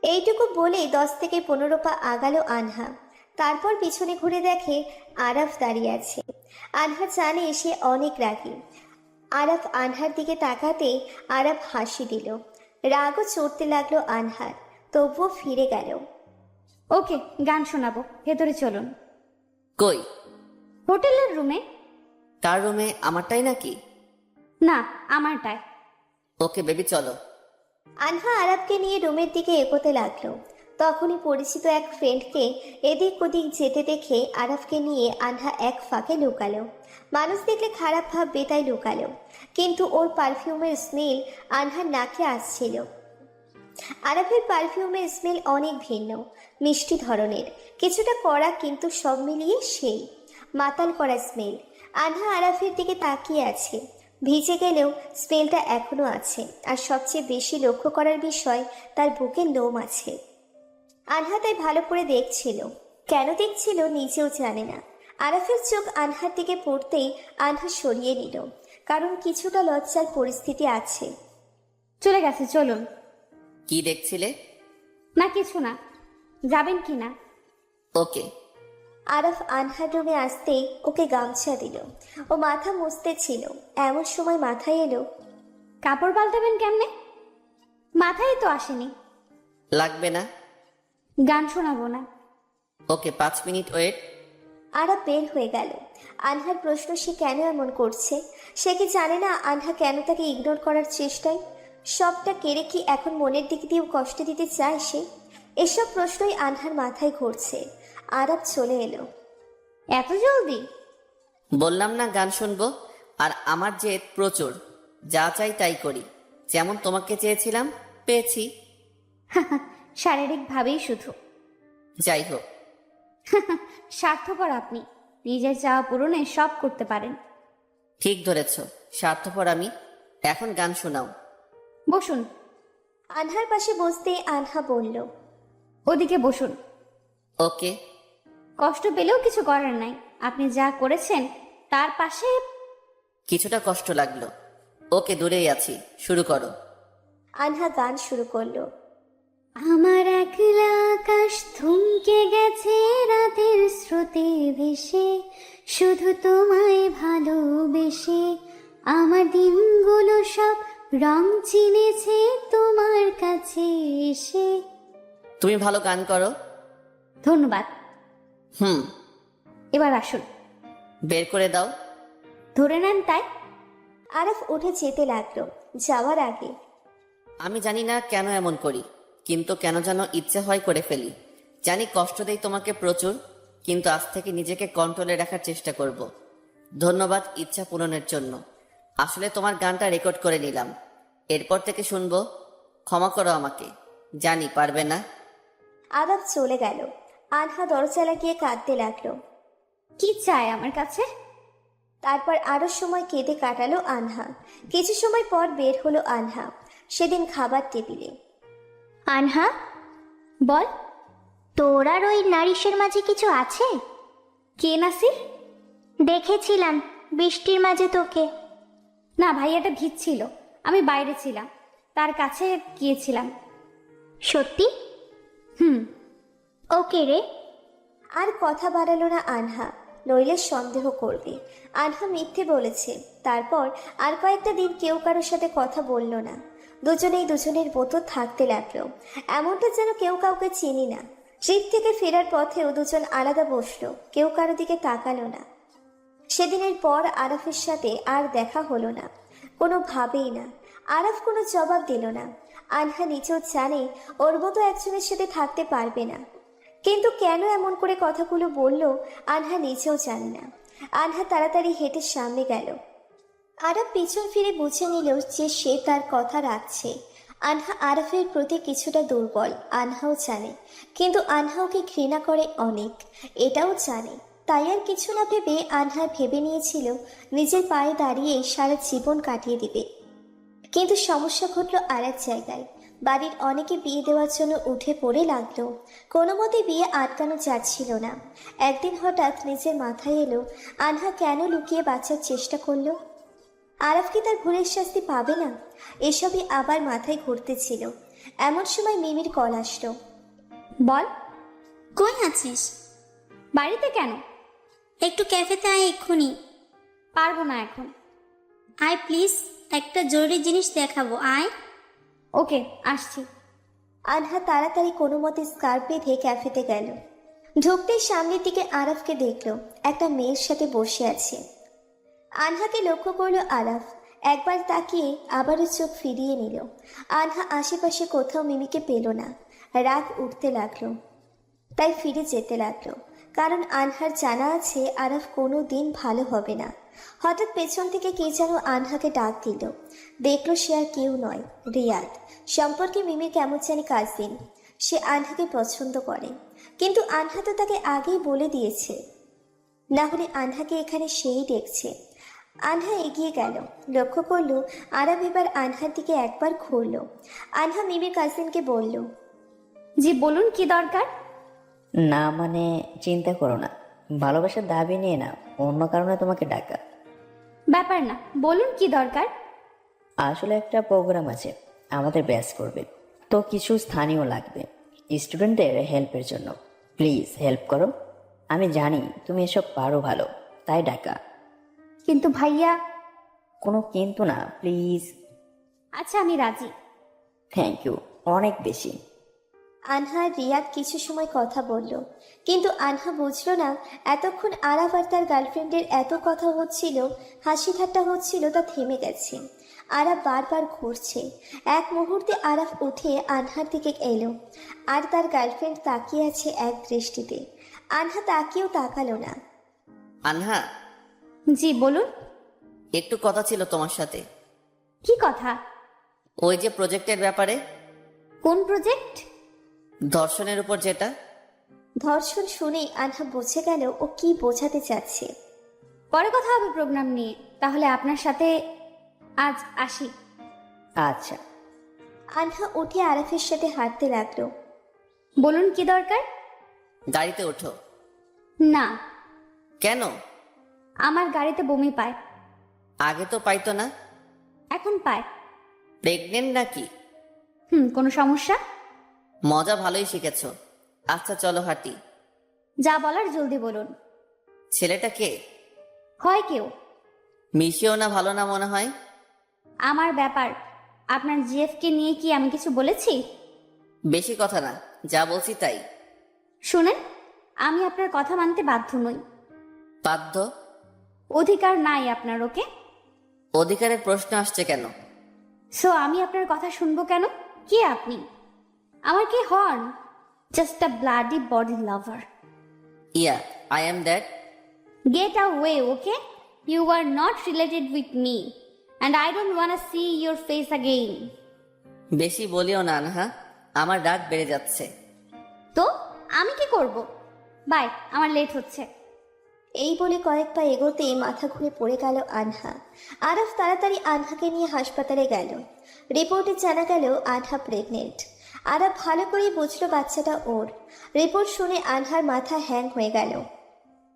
এইটুকু বলে 10 থেকে 15 পা আগালো আনহা। তারপর পিছনে ঘুরে দেখে আরাফ দাঁড়িয়ে আছে। আনহা জানে সে অনেক রাগী। আরাফ আনহার দিকে তাকাতে আরাফ হাসি দিল। রাগও চড়তে লাগলো আনহার, তবুও ফিরে গেল। ওকে, গান শোনাবো, ভেতরে চলুন। কই? হোটেলের রুমে। কার রুমে? আমারটাই নাকি? না, আমারটায়। ওকে বেবি, চলো। আনহা আরাফকে নিয়ে রুমের দিকে এগোতে লাগলো। তখনই পরিচিত এক ফ্রেন্ডকে এদিক ওদিক যেতে দেখে আরাফকে নিয়ে আনহা এক ফাঁকে লুকালো। মানুষ দেখলে খারাপ ভাববে তাই লুকালো, কিন্তু ওর পারফিউমের স্মেল আনহার নাকে আসছিল। আরাফের পারফিউমের স্মেল অনেক ভিন্ন, মিষ্টি ধরনের, কিছুটা কড়া, কিন্তু সব মিলিয়ে সেই মাতাল করা স্মেল। আনহা আরাফের দিকে তাকিয়ে আছে। ভিজে গেলেও স্মেলটা এখনো আছে। আর সবচেয়ে বেশি লক্ষ্য করার বিষয়, তার বুকে লোম আছে। আনহা তাই ভালো করে দেখছিল। কেন দেখছিল নিজেও জানে না। আরাফের চোখ আনহার দিকে পড়তেই আনহা সরিয়ে নিল, কারণ কিছুটা লজ্জার পরিস্থিতি আছে। চলে গেছে, চলুন। কি দেখছিলে? না, কিছু না। যাবেন কি না? ওকে। আরাফ আনহার রুমে আসতেই ওকে গামছা দিল। ও মাথা মুছতে ছিল, এমন সময় মাথায় এলো, কাপড় পাল্টাবেন কেমনে? মাথায় তো আসেনি। লাগবে না। গান শোনাবো না। ওকে, 5 মিনিট ওয়েট। আরাফ বের হয়ে গেল। আনহার প্রশ্ন, সে কেন এমন করছে? সে কি জানে না আনহা কেন তাকে ইগনোর করার চেষ্টায়? সবটা কেড়ে কি এখন মনের দিক দিয়েও কষ্ট দিতে চায় সে? এসব প্রশ্নই আনহার মাথায় ঘুরছে। আরাফ চলে এলো। এত জলদি? বললাম না গান শুনবো। আর আমার জেদ প্রচুর, যা চাই তাই করি। যেমন তোমাকে চেয়েছিলাম, পেয়েছি। শারীরিকভাবেই শুধু। যাই হোক। স্বার্থপর আপনি, নিজের চাওয়া পূরণে সব করতে পারেন। ঠিক ধরেছ, স্বার্থপর আমি। এখন গান শোনাও। বসুন। আনহার পাশে বসতে আনহা বলল, ওদিকে বসুন। ওকে। কষ্ট পেলেও কিছু করার নাই, আপনি যা করেছেন তার পাশে। কিছুটা কষ্ট লাগলো। ওকে, দূরেই আছি, শুরু করো। আনহা গান শুরু করলো। আমার একলা আকাশ থমকে গেছে রাতের স্রোতে ভেসে, শুধু তোমায় ভালোবেসে আমার দিনগুলো সব রং চিনেছে তোমার কাছে এসে। তুমি ভালো গান করো। ধন্যবাদ। হুম। এবার আসুন। বের করে দাও। ধরে নেন তাই। আরাফ উঠে যেতে লাগলো। যাওয়ার আগে, আমি জানি না কেন এমন করি, কিন্তু কেন যেন ইচ্ছে হয় করে ফেলি। জানি কষ্ট দেই তোমাকে প্রচুর, কিন্তু আজ থেকে নিজেকে কন্ট্রোলে রাখার চেষ্টা করব। ধন্যবাদ ইচ্ছা পূরণের জন্য। আসলে তোমার গানটা রেকর্ড করে নিলাম, এরপর থেকে শুনবো। ক্ষমা করো আমাকে, জানি পারবে না। আরাফ চলে গেল। আনহা দরজা লাগিয়ে কাঁদতে লাগলো। কি চাই আমার কাছে? তারপর আরো সময় কেঁদে কাটালো আনহা। কিছু সময় পর বের হলো আনহা। সেদিন খাবার টেবিলে। আনহা, বল। তোর আর ওই নারিশের মাঝে কিছু আছে? কে নাসির? দেখেছিলাম বৃষ্টির মাঝে তোকে। না, ভাইয়াটা ভিজছিল, আমি বাইরে ছিলাম, তার কাছে গিয়েছিলাম। সত্যি? হুম। ওকে রে। আর কথা বাড়ালো না আনহা, নইলে সন্দেহ করবে আনহা মিথ্যে বলেছে। তারপর আর কয়েকটা দিন কেউ কারোর সাথে কথা বলল না। দুজনেই দুজনের মতো থাকতে লাগলো, এমনটা যেন কেউ কাউকে চিনি না। ট্রিপ থেকে ফেরার পথেও দুজন আলাদা বসলো, কেউ কারো দিকে তাকালো না। সেদিনের পর আরাফের সাথে আর দেখা হলো না, কোনোভাবেই না। আরাফ কোনো জবাব দিল না। আনহা নিজেও জানে ওর মতো একজনের সাথে থাকতে পারবে না, কিন্তু কেন এমন করে কথাগুলো বলল আনহা নিজেও জানে না। আনহা তাড়াতাড়ি হেঁটে সামনে গেল। আরাফ পিছন ফিরে বুঝে নিল যে সে তার কথা রাখছে। আনহা আরাফের প্রতি কিছুটা দুর্বল, আনহাও জানে, কিন্তু আনহা ওকে ঘৃণা করে অনেক, এটাও জানে। তাই আর কিছু না ভেবে আনহা ভেবে নিয়েছিল নিজের পায়ে দাঁড়িয়ে সারা জীবন কাটিয়ে দিবে। কিন্তু সমস্যা ঘটল আর এক জায়গায়। বাড়ির অনেকে বিয়ে দেওয়ার জন্য উঠে পড়ে লাগলো, কোনো মতে বিয়ে আটকানো যাচ্ছিল না। একদিন হঠাৎ নিজের মাথায় এলো আনহা কেন লুকিয়ে বাঁচার চেষ্টা করলো। আরাফ কি তার ভুলের শাস্তি পাবে না? এসবই আবার মাথায় ঘুরতেছিল। এমন সময় মিমির কল আসলো। বল। কই আছিস? বাড়িতে কেন? একটু ক্যাফেতে আয় এক্ষুনি। পারবো না এখন। আয় প্লিজ, একটা জরুরি জিনিস দেখাবো, আয়। ওকে, আসছি। আনহা তাড়াতাড়ি কোনো মতে স্কার্ফ বেঁধে ক্যাফেতে গেল। ঢুকতেই সামনের দিকে আরাফকে দেখলো একটা মেয়ের সাথে বসে আছে। আনহাকে লক্ষ্য করলো আরাফ, একবার তাকিয়ে আবারও চোখ ফিরিয়ে নিল। আনহা আশেপাশে কোথাও মিমিকে পেল না। রাগ উঠতে লাগলো, তাই ফিরে যেতে লাগলো, কারণ আনহার জানা আছে আরাফ কোনো দিন ভালো হবে না। হঠাৎ পেছন থেকে কে যেন আনহাকে ডাক দিল। দেখলো সে আর কেউ নয়, রিয়াদ। সম্পর্কে মিমির কেমন জানি কাজিন। সে আনহাকে পছন্দ করে, কিন্তু আনহা তো তাকে আগেই বলে দিয়েছে, না হলে আনহাকে এখানে সেই দেখছে। আনহা এগিয়ে গেল, লক্ষ্য করলো আরাফ এবার আনহার দিকে একবার ঘুরল। আনহা মিমির কাজিনকে বলল, জি বলুন, কি দরকার? না মানে চিন্তা করো না, ভালোবাসার দাবি নিয়ে না, অন্য কারণে তোমাকে ডাকা। ব্যাপার না, বলুন কি দরকার। আসলে একটা প্রোগ্রাম আছে, আমাদের ব্যাচ করবে, তো কিছু স্থানীয় লাগবে স্টুডেন্টদের হেল্পের জন্য। প্লিজ হেল্প করো। আমি জানি তুমি এসব পারো ভালো, তাই ডাকা। কিন্তু ভাইয়া। কোনো কিন্তু না, প্লিজ। আচ্ছা, আমি রাজি। থ্যাংক ইউ, অনেক বেশি। আনহা আর রিয়াদ কিছু সময় কথা বলল, কিন্তু আনহা বুঝলো না এতক্ষণ আরাফ আর তার গার্লফ্রেন্ডের এত কথা হচ্ছিল, হাসি ঠাট্টা হচ্ছিল, তা থেমে গেছে। আরাফ বারবার ঘুরছে। এক মুহূর্তে আরাফ উঠে আনহার দিকে এলো, আর তার গার্লফ্রেন্ড তাকিয়ে আছে এক দৃষ্টিতে। আনহা তাকিয়েও তাকালো না। আনহা, জি বলুন। একটু কথা ছিল তোমার সাথে। কি কথা? ওই যে প্রজেক্টের ব্যাপারে। কোন প্রজেক্ট? ধর্ষণের উপর যেটা। ধর্ষণ শুনেই আনহা বুঝে গেল ও কি বোঝাতে চাচ্ছে। পরে কথা হবে প্রোগ্রাম নিয়ে, তাহলে আপনার সাথে আজ আসি। আচ্ছা। আনহা উঠে আরাফের সাথে হাঁটতে লাগলো। বলুন কি দরকার? গাড়িতে ওঠো। না, কেন? আমার গাড়িতে বমি পায়। আগে তো পাইতো না। এখন পায়। প্রেগনেন্ট নাকি? কোনো সমস্যা? মজা ভালোই শিখেছ। আচ্ছা চলো হাঁটি। যা বলার জলদি বলুন। ছেলেটা কে? হয় কেউ। মিশিও না, ভালো না মনে হয়। আমার ব্যাপার। আপনার জিএফকে নিয়ে কি আমি কিছু বলেছি? বেশি কথা না, যা বলছি তাই। শুনেন, আমি আপনার কথা মানতে বাধ্য নই। বাধ্য? অধিকার নাই আপনার, ওকে? অধিকারের প্রশ্ন আসছে কেন? সো আমি আপনার কথা শুনবো কেন? কে আপনি? আমার কি হন? Just a bloody body lover. Yeah, I am that. Get away, okay? You are not related with me, and I don't wanna see your face again. বেশি বলিও না আনহা, আমার রাগ বেড়ে যাচ্ছে। তো আমি কি করব? বাই, আমার লেট হচ্ছে। এই বলে কয়েক পা এগোতেই মাথা ঘুরে পড়ে গেল আনহা। আরাফ তাড়াতাড়ি আনহাকে নিয়ে হাসপাতালে গেল। রিপোর্টে জানা গেল আনহা প্রেগনেন্ট। আরাফ ভালো করেই বুঝলো বাচ্চাটা ওর। রিপোর্ট শুনে আনহার মাথা হ্যাং হয়ে গেল।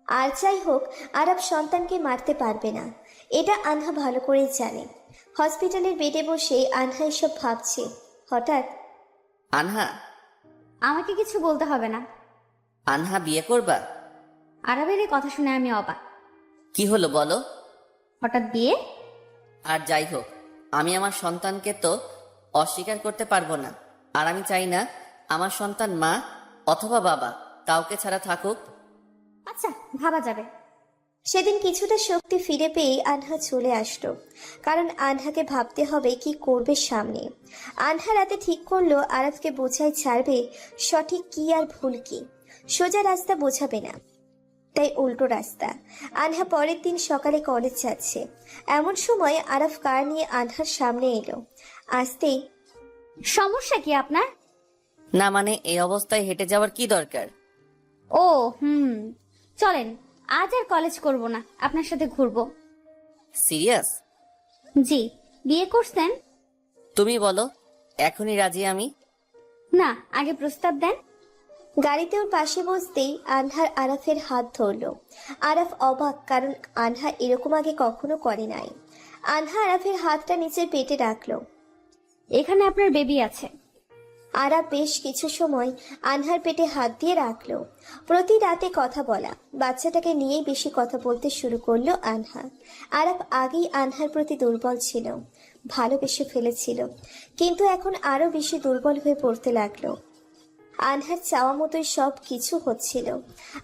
আর যাই হোক, আরাফ সন্তানকে মারতে পারবে না, এটা আনহা ভালো করেই জানে। হসপিটালের বেডে বসে আনহা এসব ভাবছে। হঠাৎ আনহা, আমাকে কিছু বলতে হবে না। আনহা বিয়ে করবা? আরবের এই কথা শুনে আমি অবাক। কি হলো বলো? হঠাৎ বিয়ে? আর যাই হোক, আমি আমার সন্তানকে তো অস্বীকার করতে পারবো না। আর আমি চাই না আমার সন্তান মা অথবা বাবা কাউকে ছাড়া থাকুক। আচ্ছা, ভাবা যাবে। সেদিন কিছুটা শক্তি ফিরে পেয়ে আনহা চলে আসলো, কারণ আনহাকে ভাবতে হবে কি করবে সামনে। আনহা রাতে ঠিক করলো আরাফকে বোঝাই ছাড়বে সঠিক কি আর ভুল কি। সোজা রাস্তা বোঝাবে না, তাই উল্টো রাস্তা। আনহা পরের দিন সকালে কলেজ যাচ্ছে। এমন সময় আরাফ কার নিয়ে আনহার সামনে এলো। আসতেই, সমস্যা কি আপনার? না মানে এই অবস্থায় হেঁটে যাওয়ার কি দরকার? ও চলেন, আজ আর কলেজ করব না, আপনার সাথে ঘুরবো। সিরিয়াস? জি। বিয়ে করছেন? তুমি বলো, এখনই রাজি আমি। না, আগে প্রস্তাব দেন। গাড়িতে ওর পাশে বসতেই আনহার আরাফের হাত ধরলো। আরাফ অবাক, কারণ আনহা এরকম আগে কখনো করে নাই। আনহা আরাফের হাতটা নিচের পেটে রাখলো। এখানে আপনার বেবি আছে। আরাফ বেশ কিছু সময় আনহার পেটে হাত দিয়ে রাখলো। প্রতি রাতে কথা বলা, বাচ্চাটাকে নিয়েই বেশি কথা বলতে শুরু করলো আনহা। আরাফ আগেই আনহার প্রতি দুর্বল ছিল, ভালোবেসে ফেলেছিল, কিন্তু এখন আরো বেশি দুর্বল হয়ে পড়তে লাগলো। আনহার চাওয়া মতোই সব কিছু হচ্ছিল।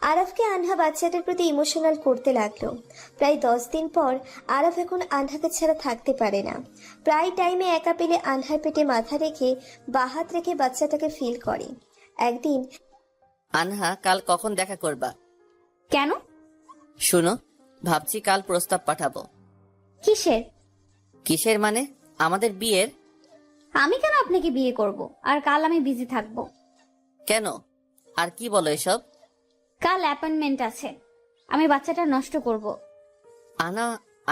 আরাফকে আনহা বাচ্চাটার প্রতি ইমোশনাল করতে লাগলো। প্রায় 10 দিন পর আরাফ এখন আনহাকে ছাড়া থাকতে পারে না। প্রায় টাইমে একা পেলে আনহার পেটে মাথা রেখে বাহাত রেখে বাচ্চাটাকে ফিল করে। একদিন, আনহা, কাল কখন দেখা করবা? কেন? শুনো, ভাবছি কাল প্রস্তাব পাঠাবো। কিসের? কিসের মানে? আমাদের বিয়ের। আমি কেন আপনাকে বিয়ে করব? আর কাল আমি বিজি থাকবো। কেন? আর কি বলো এসব? কাল অ্যাপয়েন্টমেন্ট আছে, আমি বাচ্চাটা নষ্ট করব।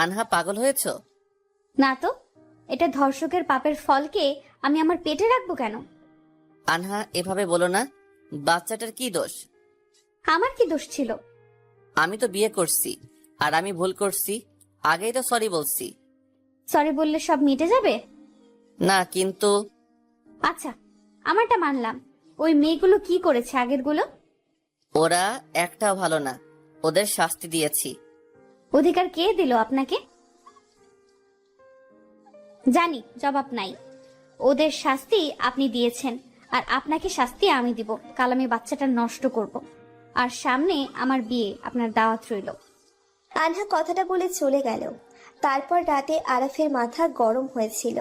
আনহা, পাগল হয়েছো? না তো, এটা ধর্ষকের পাপের ফলকে আমি আমার পেটে রাখবো কেন? আনহা, এভাবে বলো না। বাচ্চাটার কি দোষ? আমার কি দোষ ছিল? আমি তো বিয়ে করছি, আর আমি ভুল করছি, আগেই তো সরি বলছি। সরি বললে সব মিটে যাবে? না কিন্তু। আচ্ছা, আমারটা মানলাম। ওই মেয়েগুলো কি করেছে আগেরগুলো? ওরা একটাও ভালো না, ওদের শাস্তি দিয়েছি। অধিকার কে দিল আপনাকে? জানি, জবাব নাই। ওদের শাস্তি আপনি দিয়েছেন, আর আপনাকে শাস্তি আমি দিব। কাল আমি বাচ্চাটা নষ্ট করব, আর সামনে আমার বিয়ে, আপনার দাওয়াত রইল। আনহা কথাটা বলে চলে গেল। তারপর রাতে আরাফের মাথা গরম হয়েছিল,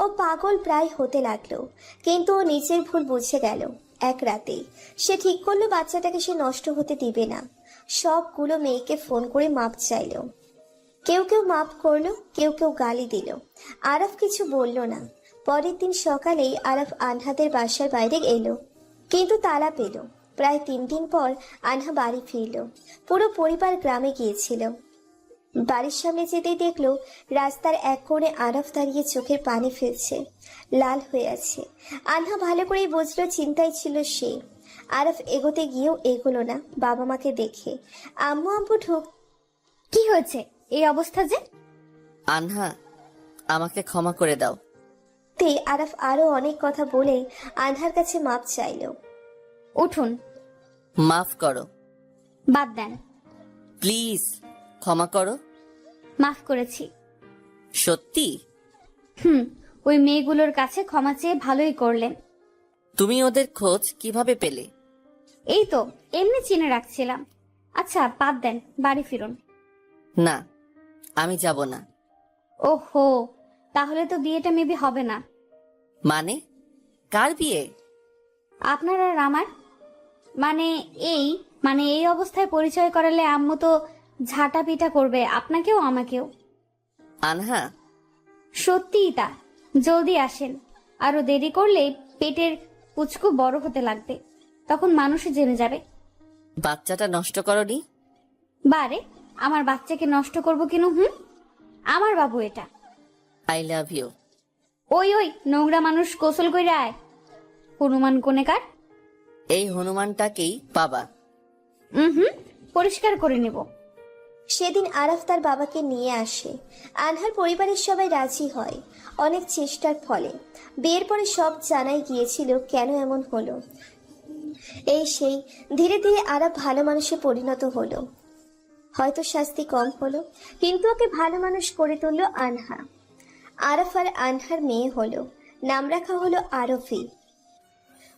ও পাগল প্রায় হতে লাগলো। কিন্তু ও নিজের ভুল বুঝে গেল। এক রাতেই সে ঠিক করলো বাচ্চাটাকে সে নষ্ট হতে দিবে না। সবগুলো মেয়েকে ফোন করে মাপ চাইলো। কেউ কেউ মাপ করলো, কেউ কেউ গালি দিল। আরাফ কিছু বলল না। পরের দিন সকালেই আরাফ আনহাদের বাসার বাইরে এলো, কিন্তু তালা পেল। প্রায় 3 দিন পর আনহা বাড়ি ফিরল। পুরো পরিবার গ্রামে গিয়েছিল। বাড়ির সামনে যেতেই দেখলো রাস্তার এক কোণে আরাফ দাঁড়িয়ে চোখের পানি ফেলছে, লাল হয়ে আছে। আনহা ভালো করেই বুঝলো চিন্তায় ছিল সে। আরাফ এগোতে গিয়েও এগোলো না বাবা মাকে দেখে। আম্মু আব্বু কি হয়েছে এই অবস্থা যে? আনহা, আমাকে ক্ষমা করে দাও। ঢুকতে আরাফ আরো অনেক কথা বলে আনহার কাছে মাপ চাইলো। উঠুন। মাফ করো। বাদ দেন। প্লিজ ক্ষমা করো। মাফ করেছি। সত্যি? ওই মেয়েগুলোর কাছে ক্ষমা চেয়ে ভালোই করলেন। তুমি ওদের খোঁজ কিভাবে পেলে? এই তো এমনি চিনে রাখছিলাম। আচ্ছা বাদ দেন, বাড়ি ফিরুন। না, আমি যাব না। ওহো, তাহলে তো বিয়েটা মেবি হবে না। মানে? কার বিয়ে? আপনার আর আমার। মানে এই অবস্থায় পরিচয় করালে আম্মু তো ঝাঁটা পিটা করবে, আপনাকেও আমাকেও। আনহা, সত্যিই তা। জলদি আসেন, আরো দেরি করলে পেটের পুচকু বড় হতে লাগবে, তখন মানুষই জেনে যাবে। বাচ্চাটা নষ্ট করনি? বারে, আমার বাচ্চাকে নষ্ট করব কেন? আমার বাবু এটা। I love you. ওই নোংরা মানুষ, গোসল কইরা আয়। হনুমান কোনেকার। এই হনুমানটাকেই বাবা। পরিষ্কার করে নেব। সেদিন আরাফ তার বাবাকে নিয়ে আসে। আনহার পরিবারের সবাই রাজি হয় অনেক চেষ্টার ফলে। বিয়ের পরে সব জানাই গিয়েছিল কেন এমন হলো। এই সেই ধীরে ধীরে আরাফ ভালো মানুষে পরিণত হলো। হয়তো শাস্তি কম হলো, কিন্তু ওকে ভালো মানুষ করে তুললো আনহা। আরাফ আর আনহার মেয়ে হলো, নাম রাখা হলো আরফি।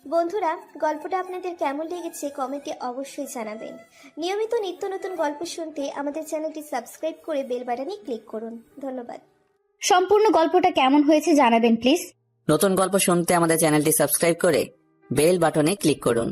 বন্ধুরা, গল্পটা আপনাদের কেমন লেগেছে কমেন্টে অবশ্যই জানাবেন। নিয়মিত নিত্য নতুন গল্প শুনতে আমাদের চ্যানেলটি সাবস্ক্রাইব করে বেল বাটনে ক্লিক করুন। ধন্যবাদ। সম্পূর্ণ গল্পটা কেমন হয়েছে জানাবেন প্লিজ। নতুন গল্প শুনতে আমাদের চ্যানেলটি সাবস্ক্রাইব করে বেল বাটনে ক্লিক করুন।